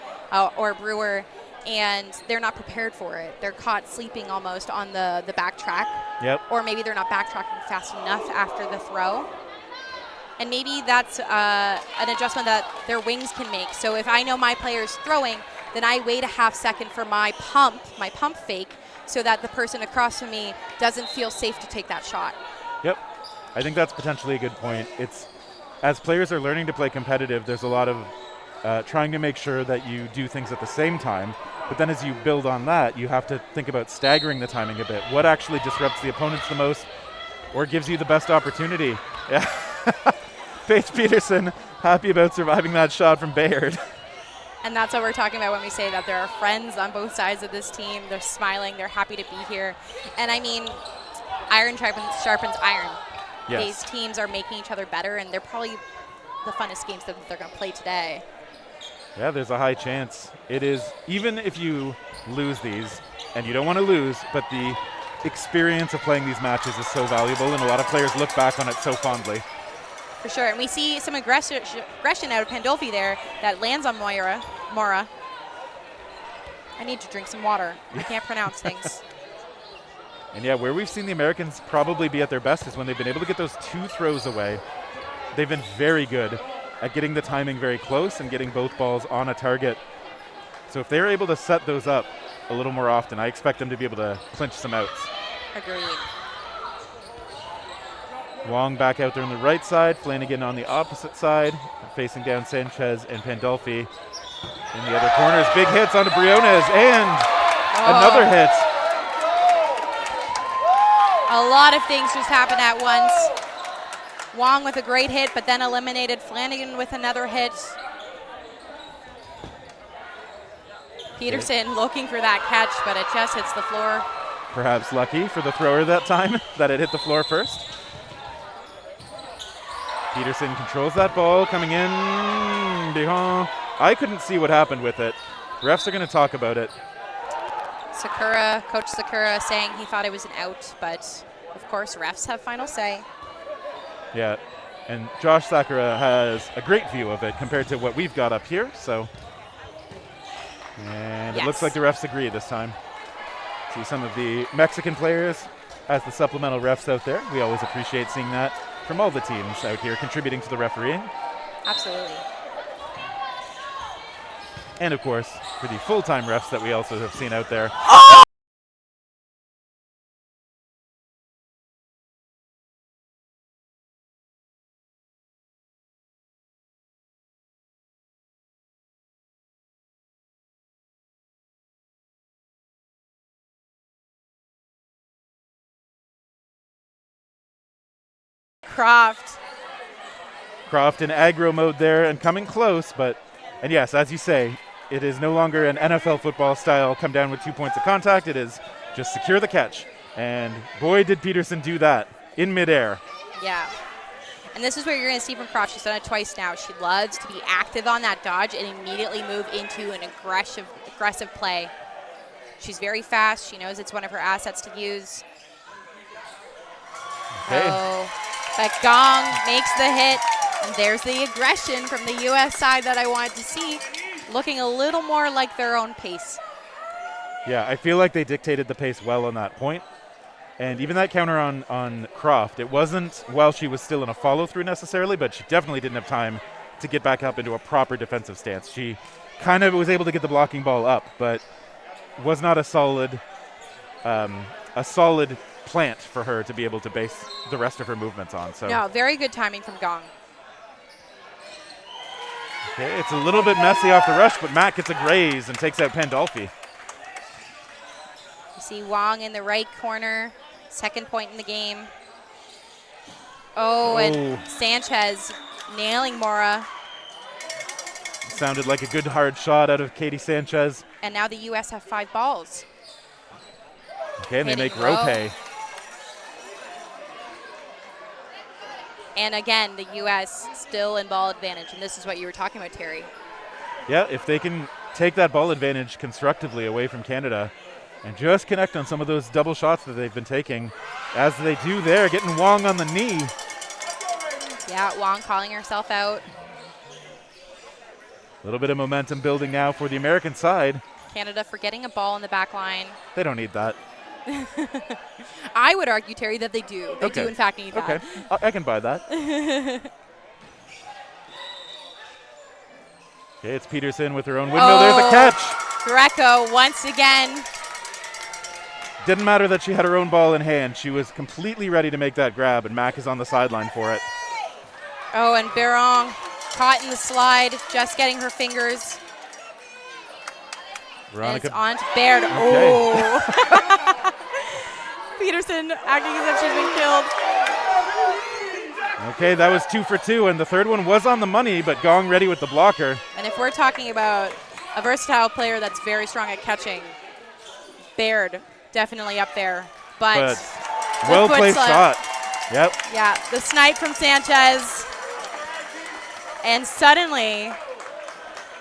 or Brewer, and they're not prepared for it. They're caught sleeping almost on the backtrack. Yep. Or maybe they're not backtracking fast enough after the throw. And maybe that's an adjustment that their wings can make. So if I know my player is throwing, then I wait a half second for my pump fake, so that the person across from me doesn't feel safe to take that shot. Yep. I think that's potentially a good point. It's as players are learning to play competitive, there's a lot of trying to make sure that you do things at the same time. But then as you build on that, you have to think about staggering the timing a bit. What actually disrupts the opponents the most or gives you the best opportunity? Yeah. Paige Peterson, happy about surviving that shot from Bayard. And that's what we're talking about when we say that there are friends on both sides of this team. They're smiling. They're happy to be here. And, I mean, iron sharpens iron. Yes. These teams are making each other better, and they're probably the funnest games that they're going to play today. Yeah, there's a high chance. It is, even if you lose these, and you don't want to lose, but the experience of playing these matches is so valuable, and a lot of players look back on it so fondly. For sure, and we see some aggression out of Pandolfi there that lands on Mora. I need to drink some water. I can't pronounce things. And yeah, where we've seen the Americans probably be at their best is when they've been able to get those two throws away. They've been very good at getting the timing very close and getting both balls on a target. So if they're able to set those up a little more often, I expect them to be able to clinch some outs. Agreed. Wong back out there on the right side, Flanagan on the opposite side, facing down Sanchez and Pandolfi. In the other corners, big hits onto Briones, and another hit. A lot of things just happened at once. Wong with a great hit, but then eliminated. Flanagan with another hit. Peterson looking for that catch, but it just hits the floor. Perhaps lucky for the thrower that time that it hit the floor first. Peterson controls that ball, coming in behind. I couldn't see what happened with it. Refs are going to talk about it. Coach Sakura saying he thought it was an out, but of course refs have final say. Yeah, and Josh Sakura has a great view of it compared to what we've got up here, so. And yes. It looks like the refs agree this time. See some of the Mexican players as the supplemental refs out there. We always appreciate seeing that from all the teams out here contributing to the refereeing. Absolutely. And of course, for the full-time refs that we also have seen out there. Croft Croft in aggro mode there and coming close, and yes, as you say, it is no longer an NFL football style come down with 2 points of contact. It is just secure the catch. And boy, did Peterson do that in midair. Yeah. And this is what you're going to see from Croft. She's done it twice now. She loves to be active on that dodge and immediately move into an aggressive play. She's very fast. She knows it's one of her assets to use. Okay. Oh, but Gong makes the hit. And there's the aggression from the U.S. side that I wanted to see, looking a little more like their own pace. Yeah, I feel like they dictated the pace well on that point. And even that counter on Croft, it wasn't while she was still in a follow-through necessarily, but she definitely didn't have time to get back up into a proper defensive stance. She kind of was able to get the blocking ball up, but was not a solid plant for her to be able to base the rest of her movements on. So no, very good timing from Gong. okay, it's a little bit messy off the rush, but Matt gets a graze and takes out Pandolfi. You see Wong in the right corner, second point in the game. Oh, and Sanchez nailing Mora. Sounded like a good hard shot out of Katie Sanchez. And now the U.S. have 5 balls. Okay, and they make Rowe. Rope. And again, the U.S. still in ball advantage, and this is what you were talking about, Terry. Yeah, if they can take that ball advantage constructively away from Canada and just connect on some of those double shots that they've been taking, as they do there, getting Wong on the knee. Yeah, Wong calling herself out. A little bit of momentum building now for the American side. Canada forgetting a ball in the back line. They don't need that. I would argue, Terry, that they do. They do, in fact, need that. Okay, I can buy that. Okay, it's Peterson with her own windmill. There's a catch. Greco once again. Didn't matter that she had her own ball in hand. She was completely ready to make that grab, and Mac is on the sideline for it. Oh, and Barong caught in the slide, just getting her fingers. Veronica. And it's on to Baird. Okay. Oh. Peterson acting as if she's been killed. Okay, that was 2 for 2, and the third one was on the money, but Gong ready with the blocker. And if we're talking about a versatile player that's very strong at catching, Baird definitely up there. But well placed shot. Yep. Yeah, the snipe from Sanchez. And suddenly,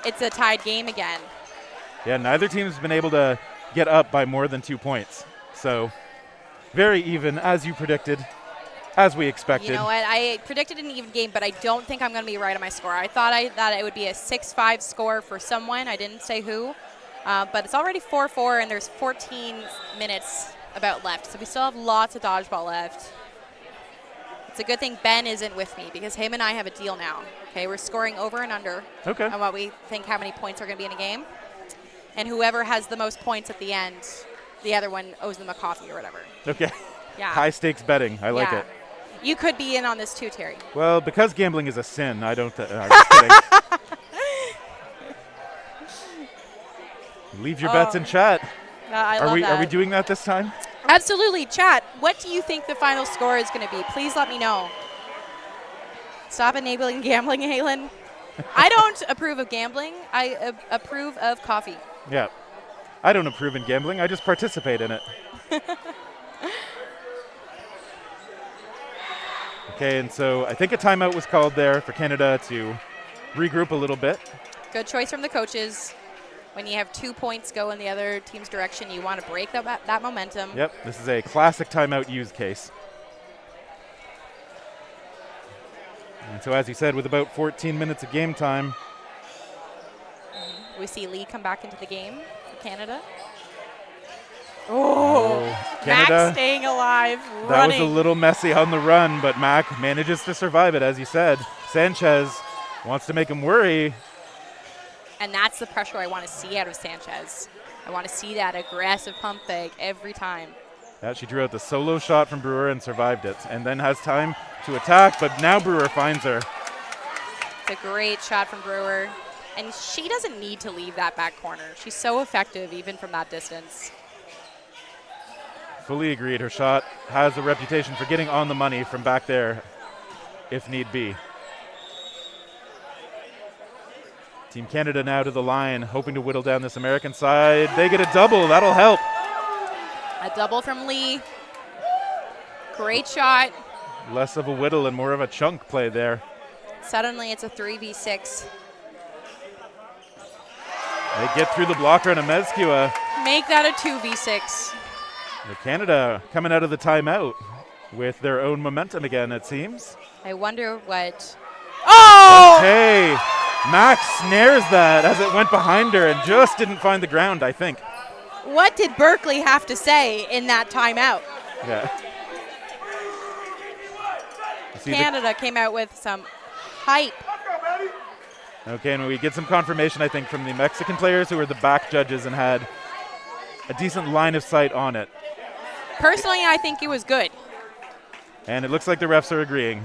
it's a tied game again. Yeah, neither team's been able to get up by more than 2 points. So, very even, as you predicted, as we expected. You know what? I predicted an even game, but I don't think I'm going to be right on my score. I thought that it would be a 6-5 score for someone. I didn't say who. But it's already 4-4, and there's 14 minutes about left. So we still have lots of dodgeball left. It's a good thing Ben isn't with me because him and I have a deal now. Okay, we're scoring over and under on what we think how many points are going to be in a game. And whoever has the most points at the end, the other one owes them a coffee or whatever. Okay. Yeah. High stakes betting. I like it. You could be in on this too, Terry. Well, because gambling is a sin, I don't. I'm just kidding. Leave your bets in chat. I love that. Are we doing that this time? Absolutely. Chat, what do you think the final score is going to be? Please let me know. Stop enabling gambling, Halen. I don't approve of gambling. I approve of coffee. Yeah. I don't approve in gambling. I just participate in it. Okay, and so I think a timeout was called there for Canada to regroup a little bit. Good choice from the coaches. When you have 2 points go in the other team's direction, you want to break that momentum. Yep, this is a classic timeout use case. And so as you said, with about 14 minutes of game time. We see Lee come back into the game for Canada. Canada. Mac staying alive, That running. was a little messy on the run, but Mac manages to survive it, as you said. Sanchez wants to make him worry. And that's the pressure I want to see out of Sanchez. I want to see that aggressive pump fake every time. Yeah, she drew out the solo shot from Brewer and survived it, and then has time to attack, but now Brewer finds her. It's a great shot from Brewer. And she doesn't need to leave that back corner. She's so effective even from that distance. Fully agreed. Her shot has a reputation for getting on the money from back there if need be. Team Canada now to the line, hoping to whittle down this American side. They get a double. That'll help. A double from Lee. Great shot. Less of a whittle and more of a chunk play there. Suddenly it's a 3v6. They get through the blocker and a Mezcua. Make that a 2v6. Canada coming out of the timeout with their own momentum again, it seems. I wonder what... Oh! Hey, Max snares that as it went behind her and just didn't find the ground, I think. What did Berkeley have to say in that timeout? Yeah. Canada came out with some hype. Okay, and we get some confirmation, I think, from the Mexican players who were the back judges and had a decent line of sight on it. Personally, I think it was good. And it looks like the refs are agreeing.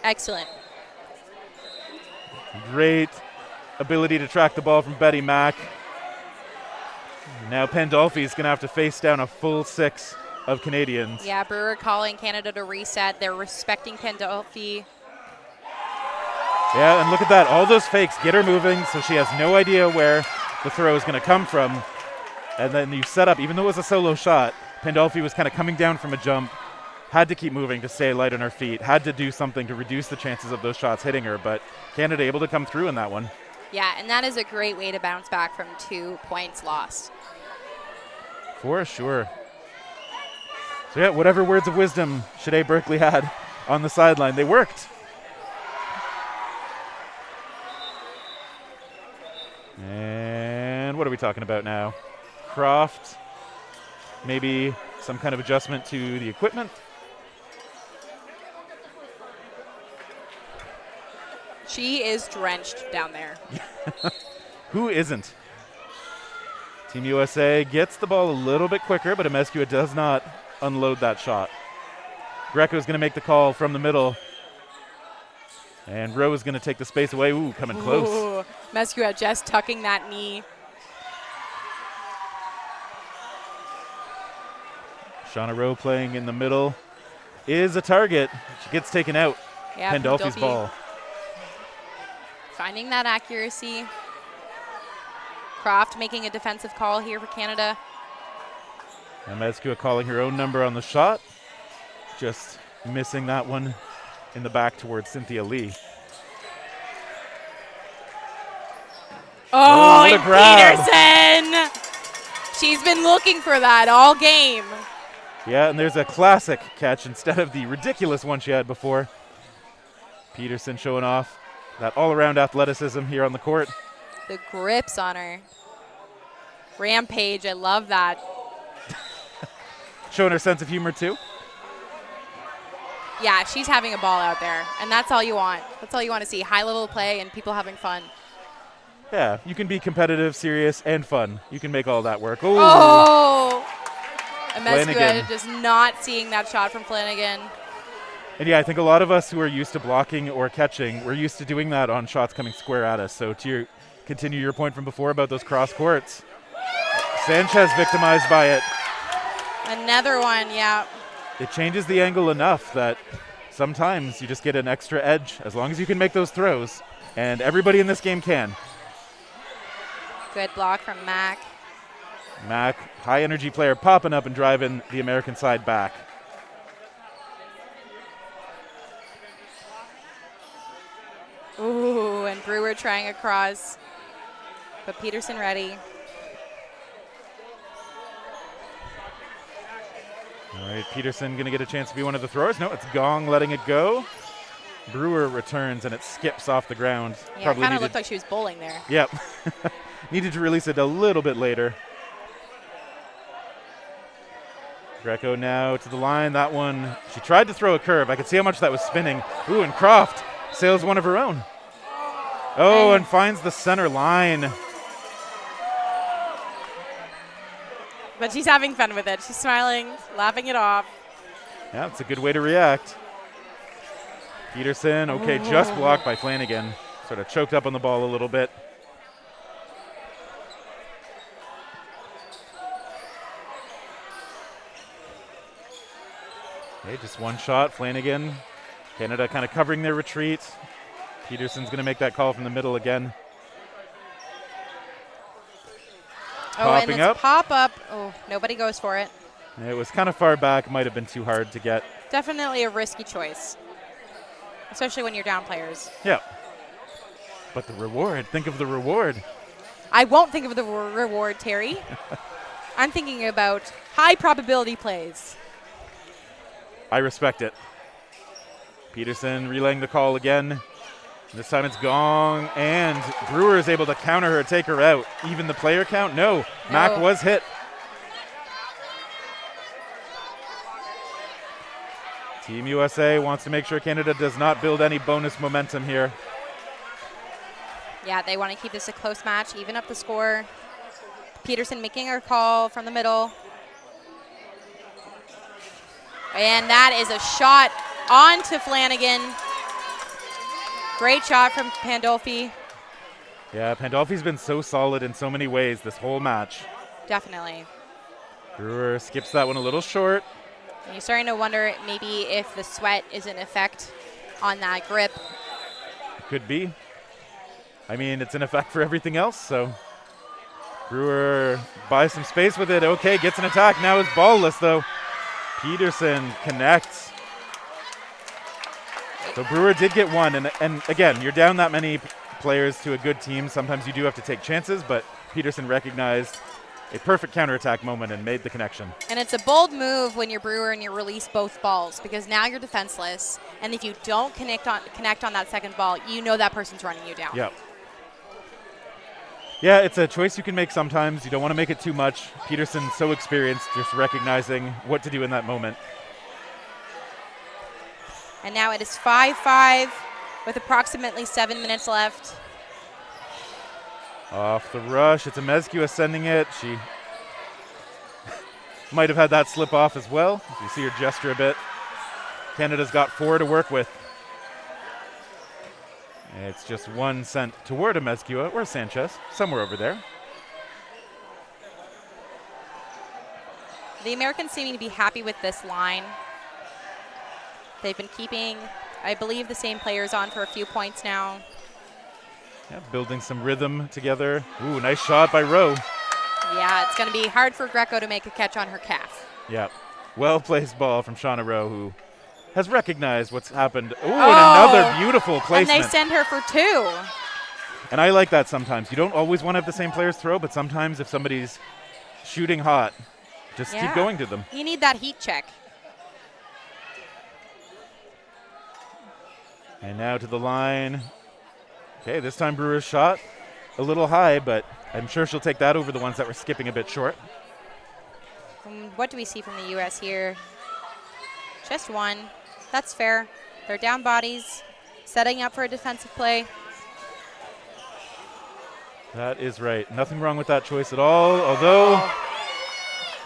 Excellent. Great ability to track the ball from Betty Mack. Now Pandolfi's going to have to face down a full 6 of Canadians. Yeah, Brewer calling Canada to reset. They're respecting Pandolfi. Yeah, and look at that. All those fakes get her moving, so she has no idea where the throw is going to come from. And then you set up, even though it was a solo shot, Pandolfi was kind of coming down from a jump, had to keep moving to stay light on her feet, had to do something to reduce the chances of those shots hitting her, but Canada able to come through in that one. Yeah, and that is a great way to bounce back from 2 points lost. For sure. So yeah, whatever words of wisdom Shade Berkeley had on the sideline, they worked. And what are we talking about now? Croft, maybe some kind of adjustment to the equipment. She is drenched down there. Who isn't? Team USA gets the ball a little bit quicker, but Amescua does not unload that shot. Greco's going to make the call from the middle. And Rowe is going to take the space away. Ooh, coming close. Ooh, Mezcua just tucking that knee. Shauna Rowe playing in the middle is a target. She gets taken out. Yeah, Pandolfi's ball. Finding that accuracy. Croft making a defensive call here for Canada. And Mezcua calling her own number on the shot. Just missing that one in the back towards Cynthia Lee. Oh, what a and grab. Peterson! She's been looking for that all game. Yeah, and there's a classic catch instead of the ridiculous one she had before. Peterson showing off that all-around athleticism here on the court. The grips on her. Rampage, I love that. Showing her sense of humor too. Yeah, she's having a ball out there, and that's all you want. That's all you want to see, high-level play and people having fun. Yeah, you can be competitive, serious, and fun. You can make all that work. Ooh. Oh! Flanagan. Amescua just not seeing that shot from Flanagan. And yeah, I think a lot of us who are used to blocking or catching, we're used to doing that on shots coming square at us. So to continue your point from before about those cross courts, Sanchez victimized by it. Another one, yeah. It changes the angle enough that sometimes you just get an extra edge as long as you can make those throws. And everybody in this game can. Good block from Mack. Mack, high energy player, popping up and driving the American side back. Ooh, and Brewer trying across. But Peterson ready. All right, Peterson going to get a chance to be one of the throwers. No, it's Gong letting it go. Brewer returns, and it skips off the ground. Yeah, it kind of looked like she was bowling there. Yep. Needed to release it a little bit later. Greco now to the line. That one, she tried to throw a curve. I could see how much that was spinning. Ooh, and Croft sails one of her own. Oh, and finds the center line. But she's having fun with it. She's smiling, laughing it off. Yeah, it's a good way to react. Peterson, okay, just blocked by Flanagan. Sort of choked up on the ball a little bit. Okay, just one shot, Flanagan. Canada kind of covering their retreat. Peterson's going to make that call from the middle again. Oh, and Popping it's up. pop up. Oh, nobody goes for it. It was kind of far back. Might have been too hard to get. Definitely a risky choice, especially when you're down players. Yeah. But the reward. Think of the reward. I won't think of the reward, Terry. I'm thinking about high probability plays. I respect it. Peterson relaying the call again. This time it's gong, and Brewer is able to counter her, take her out. Even the player count? No. Mac was hit. Team USA wants to make sure Canada does not build any bonus momentum here. Yeah, they want to keep this a close match, even up the score. Peterson making her call from the middle. And that is a shot on to Flanagan. Great shot from Pandolfi. Yeah, Pandolfi's been so solid in so many ways this whole match. Definitely. Brewer skips that one a little short. And you're starting to wonder maybe if the sweat is in effect on that grip. Could be. I mean, it's in effect for everything else, so. Brewer buys some space with it. Okay, gets an attack. Now is ballless, though. Peterson connects. So Brewer did get one, and again, you're down that many players to a good team. Sometimes you do have to take chances, but Peterson recognized a perfect counterattack moment and made the connection. And it's a bold move when you're Brewer and you release both balls, because now you're defenseless, and if you don't connect on that second ball, you know that person's running you down. Yep. Yeah, it's a choice you can make sometimes. You don't want to make it too much. Peterson's so experienced, just recognizing what to do in that moment. And now it is 5-5 with approximately 7 minutes left. Off the rush, it's Amezcua sending it. She might have had that slip off as well. You see her gesture a bit. Canada's got 4 to work with. It's just one sent toward Amezcua or Sanchez, somewhere over there. The Americans seeming to be happy with this line. They've been keeping, I believe, the same players on for a few points now. Yeah, building some rhythm together. Ooh, nice shot by Rowe. Yeah, it's going to be hard for Greco to make a catch on her calf. Yeah, well-placed ball from Shauna Rowe, who has recognized what's happened. Ooh, and another beautiful placement. And they send her for 2. And I like that sometimes. You don't always want to have the same players throw, but sometimes if somebody's shooting hot, just keep going to them. You need that heat check. And now to the line. Okay, this time Brewer's shot a little high, but I'm sure she'll take that over the ones that were skipping a bit short. What do we see from the U.S. here? Just one. That's fair. They're down bodies, setting up for a defensive play. That is right. Nothing wrong with that choice at all, although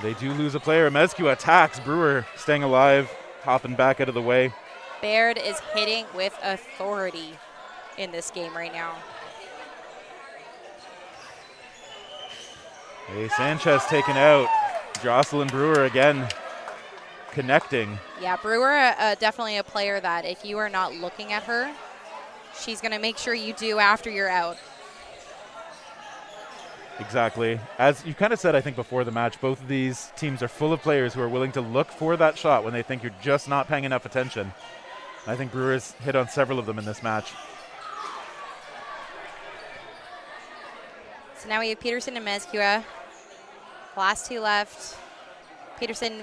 they do lose a player. Amezcua attacks. Brewer staying alive, hopping back out of the way. Baird is hitting with authority in this game right now. Hey, Sanchez taken out. Jocelyn Brewer again connecting. Yeah, Brewer definitely a player that if you are not looking at her, she's going to make sure you do after you're out. Exactly. As you kind of said, I think, before the match, both of these teams are full of players who are willing to look for that shot when they think you're just not paying enough attention. I think Brewer's hit on several of them in this match. So now we have Peterson and Mezcua. Last 2 left. Peterson,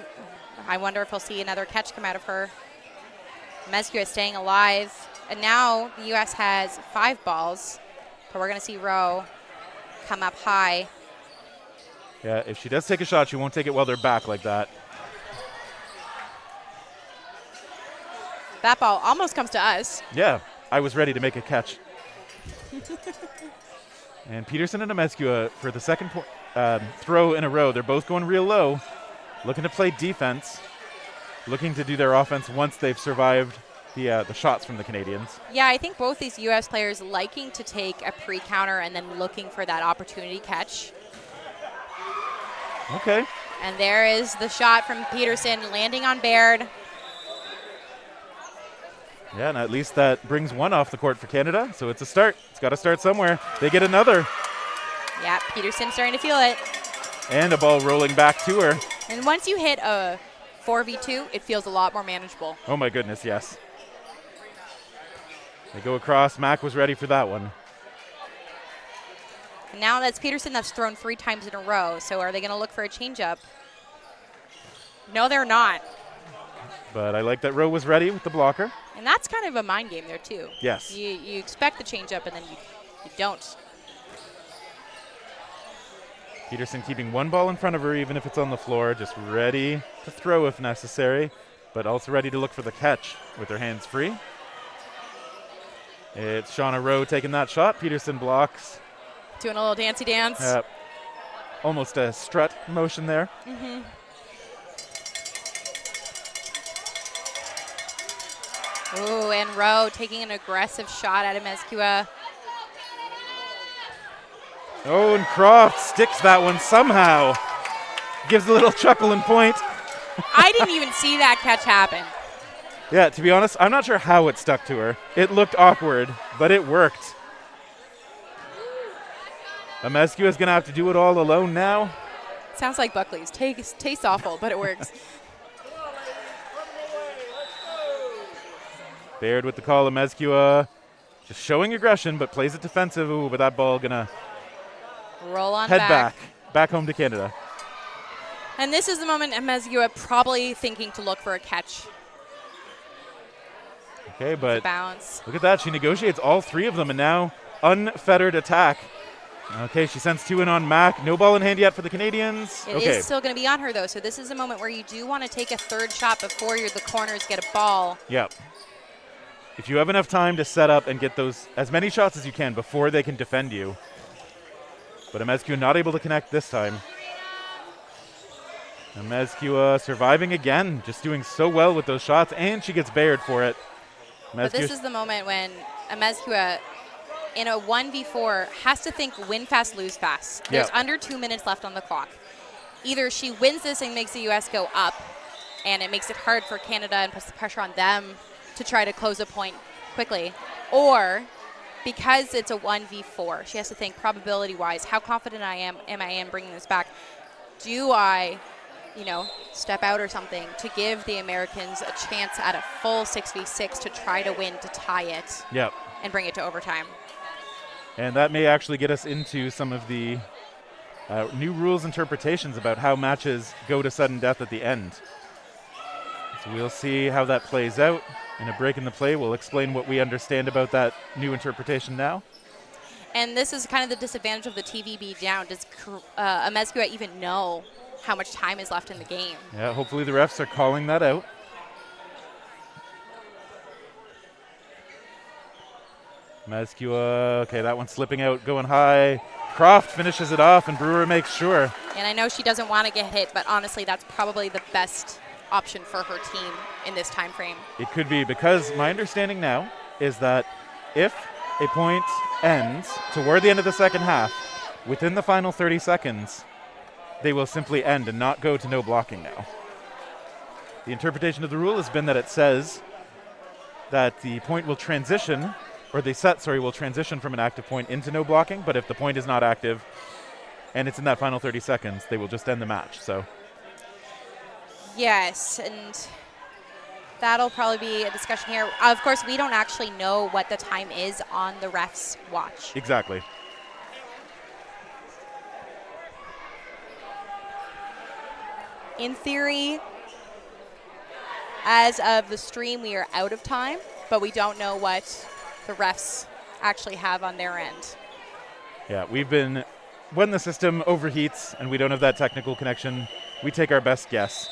I wonder if we'll see another catch come out of her. Mezcua staying alive. And now the U.S. has 5 balls, but we're going to see Rowe come up high. Yeah, if she does take a shot, she won't take it while they're back like that. That ball almost comes to us. Yeah, I was ready to make a catch. And Peterson and Amezcua for the second throw in a row. They're both going real low, looking to play defense, looking to do their offense once they've survived the shots from the Canadians. Yeah, I think both these U.S. players liking to take a pre-counter and then looking for that opportunity catch. Okay. And there is the shot from Peterson landing on Baird. Yeah, and at least that brings one off the court for Canada, so it's a start. It's got to start somewhere. They get another. Yeah, Peterson's starting to feel it. And a ball rolling back to her. And once you hit a 4v2, it feels a lot more manageable. Oh my goodness, yes. They go across. Mac was ready for that one. And now that's Peterson that's thrown 3 times in a row. So are they going to look for a changeup? No, they're not. But I like that Rowe was ready with the blocker. And that's kind of a mind game there, too. Yes. You expect the changeup, and then you don't. Peterson keeping one ball in front of her, even if it's on the floor, just ready to throw if necessary, but also ready to look for the catch with her hands free. It's Shauna Rowe taking that shot. Peterson blocks. Doing a little dancey dance. Almost a strut motion there. Mm-hmm. Ooh, and Rowe taking an aggressive shot at Amezcua. Oh, and Croft sticks that one somehow. Gives a little chuckle and point. I didn't even see that catch happen. Yeah, to be honest, I'm not sure how it stuck to her. It looked awkward, but it worked. Amezcua is going to have to do it all alone now. Sounds like Buckley's. Tastes awful, but it works. Baird with the call. Amezcua just showing aggression, but plays it defensive. Ooh, but that ball going to roll on head back home to Canada. And this is the moment Amezcua probably thinking to look for a catch. Okay, but bounce. Look at that. She negotiates all 3 of them, and now unfettered attack. Okay, she sends 2 in on Mac. No ball in hand yet for the Canadians. It is still going to be on her, though, so this is a moment where you do want to take a 3rd shot before the corners get a ball. Yep. If you have enough time to set up and get those as many shots as you can before they can defend you. But Amezcua not able to connect this time. Amezcua surviving again, just doing so well with those shots, and she gets Baird for it. But this is the moment when Amezcua, in a 1v4, has to think win fast, lose fast. There's under 2 minutes left on the clock. Either she wins this and makes the U.S. go up, and it makes it hard for Canada and puts the pressure on them to try to close a point quickly, or because it's a 1v4, she has to think probability-wise, how confident am I in bringing this back? Do I, step out or something to give the Americans a chance at a full 6v6 to try to win, to tie it, and bring it to overtime? And that may actually get us into some of the new rules interpretations about how matches go to sudden death at the end. So we'll see how that plays out. In a break in the play, we'll explain what we understand about that new interpretation now. And this is kind of the disadvantage of the TV being down. Does Amezcua even know how much time is left in the game? Yeah, hopefully the refs are calling that out. Amezcua, okay, that one's slipping out, going high. Croft finishes it off, and Brewer makes sure. And I know she doesn't want to get hit, but honestly, that's probably the best option for her team in this time frame. It could be, because my understanding now is that if a point ends toward the end of the second half, within the final 30 seconds, they will simply end and not go to no blocking now. The interpretation of the rule has been that it says that the point will transition, or the set, will transition from an active point into no blocking, but if the point is not active and it's in that final 30 seconds, they will just end the match. So. Yes, and that'll probably be a discussion here. Of course, we don't actually know what the time is on the ref's watch. Exactly. In theory, as of the stream, we are out of time, but we don't know what the refs actually have on their end. Yeah, when the system overheats and we don't have that technical connection, we take our best guess.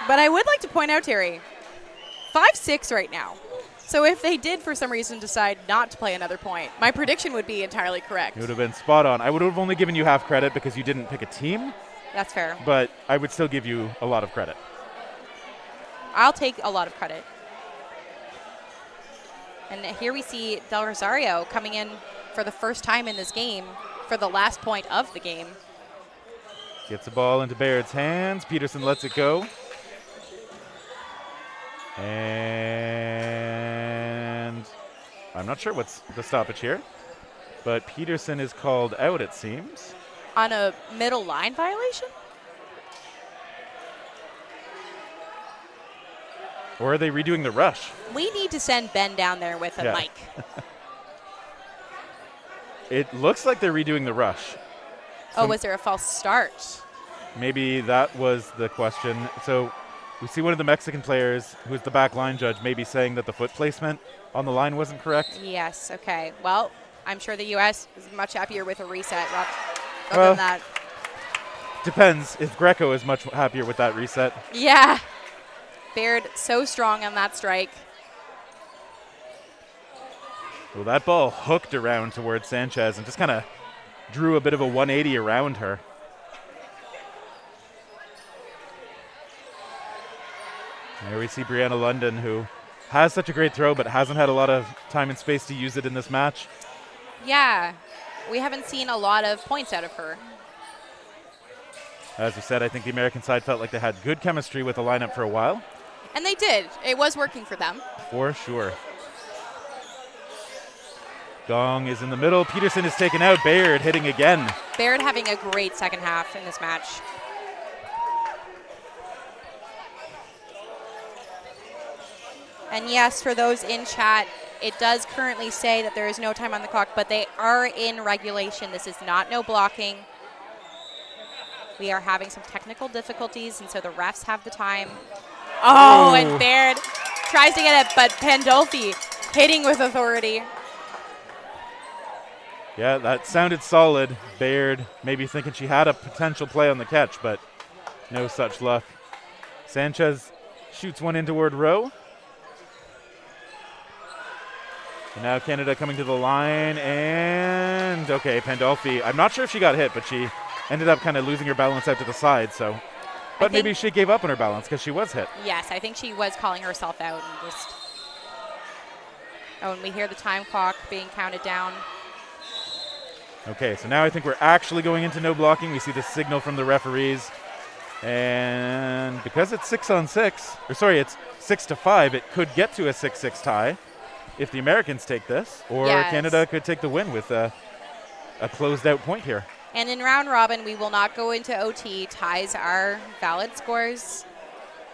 But I would like to point out, Terry, 5-6 right now. So if they did, for some reason, decide not to play another point, my prediction would be entirely correct. It would have been spot on. I would have only given you half credit because you didn't pick a team. That's fair. But I would still give you a lot of credit. I'll take a lot of credit. And here we see Del Rosario coming in for the first time in this game for the last point of the game. Gets the ball into Baird's hands. Peterson lets it go. And I'm not sure what's the stoppage here. But Peterson is called out, it seems. On a middle line violation? Or are they redoing the rush? We need to send Ben down there with a Yeah. mic. It looks like they're redoing the rush. Oh, was there a false start? Maybe that was the question. So we see one of the Mexican players, who is the back line judge, maybe saying that the foot placement on the line wasn't correct. Yes, okay. Well, I'm sure the U.S. is much happier with a reset other Well, than that. Depends if Greco is much happier with that reset. Yeah. Baird so strong on that strike. Well, that ball hooked around towards Sanchez and just kind of drew a bit of a 180 around her. There we see Brianna London, who has such a great throw but hasn't had a lot of time and space to use it in this match. Yeah. We haven't seen a lot of points out of her. As we said, I think the American side felt like they had good chemistry with the lineup for a while. And they did. It was working for them. For sure. Gong is in the middle. Peterson is taken out. Baird hitting again. Baird having a great second half in this match. And yes, for those in chat, it does currently say that there is no time on the clock, but they are in regulation. This is not no blocking. We are having some technical difficulties, and so the refs have the time. Oh, and Baird tries to get it, but Pandolfi hitting with authority. Yeah, that sounded solid. Baird maybe thinking she had a potential play on the catch, but no such luck. Sanchez shoots one in toward Rowe. And now Canada coming to the line, and okay, Pandolfi. I'm not sure if she got hit, but she ended up kind of losing her balance out to the side, so. But maybe she gave up on her balance because she was hit. Yes, I think she was calling herself out and just. Oh, and we hear the time clock being counted down. Okay, so now I think we're actually going into no blocking. We see the signal from the referees. And because it's 6-on-6, or sorry, it's 6-5, it could get to a 6-6 tie if the Americans take this, or Canada could take the win with a closed out point here. And in round robin, we will not go into OT. Ties are valid scores.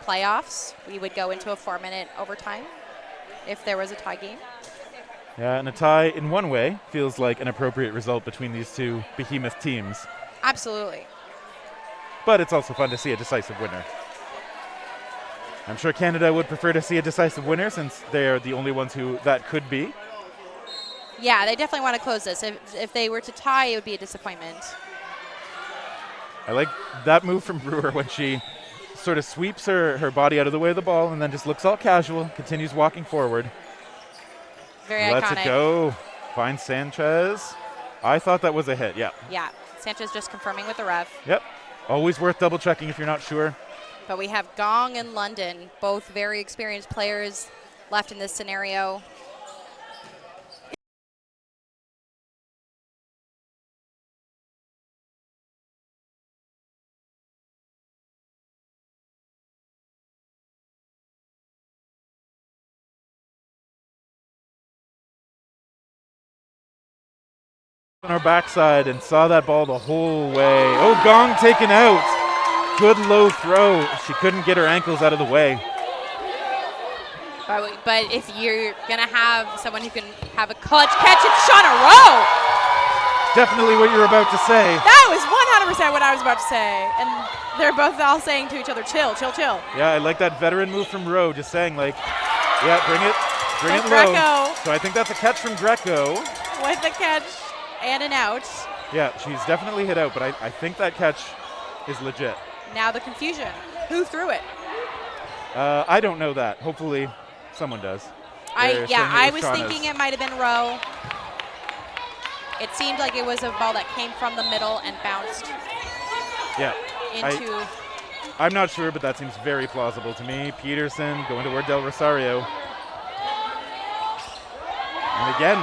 Playoffs, we would go into a 4-minute overtime if there was a tie game. Yeah, and a tie in one way feels like an appropriate result between these two behemoth teams. Absolutely. But it's also fun to see a decisive winner. I'm sure Canada would prefer to see a decisive winner since they're the only ones who that could be. Yeah, they definitely want to close this. If they were to tie, it would be a disappointment. I like that move from Brewer when she sort of sweeps her body out of the way of the ball and then just looks all casual, continues walking forward. Very Lets iconic. it go. Finds Sanchez. I thought that was a hit, yeah. Yeah, Sanchez just confirming with the ref. Yep. Always worth double checking if you're not sure. But we have Gong and London, both very experienced players left in this scenario. On our backside and saw that ball the whole way. Oh, Gong taken out. Good low throw. She couldn't get her ankles out of the way. But if you're going to have someone who can have a clutch catch, it's Shauna Rowe. Definitely what you're about to say. That was 100% what I was about to say. And they're both all saying to each other, chill, chill, chill. Yeah, I like that veteran move from Rowe, just saying like, yeah, bring it That's low. Greco. So I think that's a catch from Greco. With the catch and an out. Yeah, she's definitely hit out, but I think that catch is legit. Now the confusion. Who threw it? I don't know that. Hopefully someone does. I was thinking it might have been Rowe. It seemed like it was a ball that came from the middle and bounced into. I'm not sure, but that seems very plausible to me. Peterson going toward Del Rosario. And again,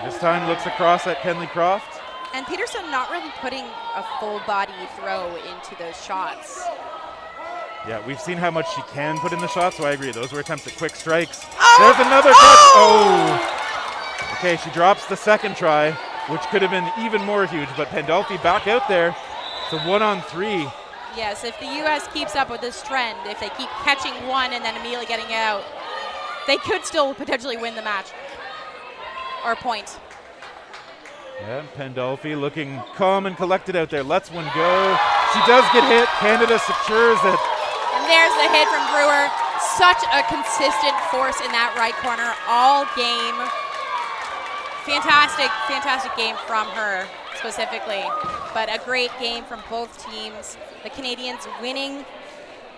this time looks across at Kenley Croft. And Peterson not really putting a full body throw into those shots. Yeah, we've seen how much she can put in the shot, so I agree. Those were attempts at quick strikes. Oh! There's another catch. Oh! Okay, she drops the second try, which could have been even more huge, but Pandolfi back out there. It's a 1-on-3. Yes, if the U.S. keeps up with this trend, if they keep catching one and then immediately getting out, they could still potentially win the match or point. Yeah, Pandolfi looking calm and collected out there. Lets one go. She does get hit. Canada secures it. And there's the hit from Brewer. Such a consistent force in that right corner all game. Fantastic, fantastic game from her specifically, but a great game from both teams. The Canadians winning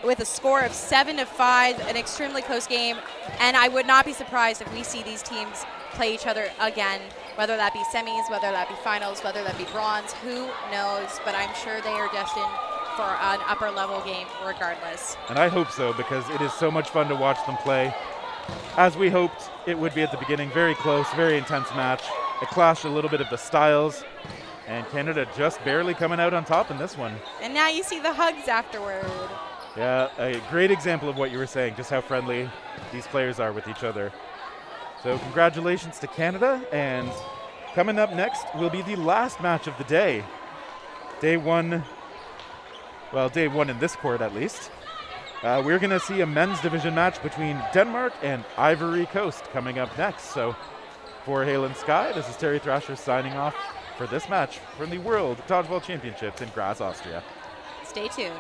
with a score of 7-5, an extremely close game, and I would not be surprised if we see these teams play each other again, whether that be semis, whether that be finals, whether that be bronze, who knows, but I'm sure they are destined for an upper level game regardless. And I hope so, because it is so much fun to watch them play. As we hoped it would be at the beginning, very close, very intense match. It clashed a little bit of the styles, and Canada just barely coming out on top in this one. And now you see the hugs afterward. Yeah, a great example of what you were saying, just how friendly these players are with each other. So congratulations to Canada, and coming up next will be the last match of the day. Day one in this court at least. We're going to see a men's division match between Denmark and Ivory Coast coming up next. So for Hale and Sky, this is Terry Thrasher signing off for this match from the World Dodgeball Championships in Graz, Austria. Stay tuned.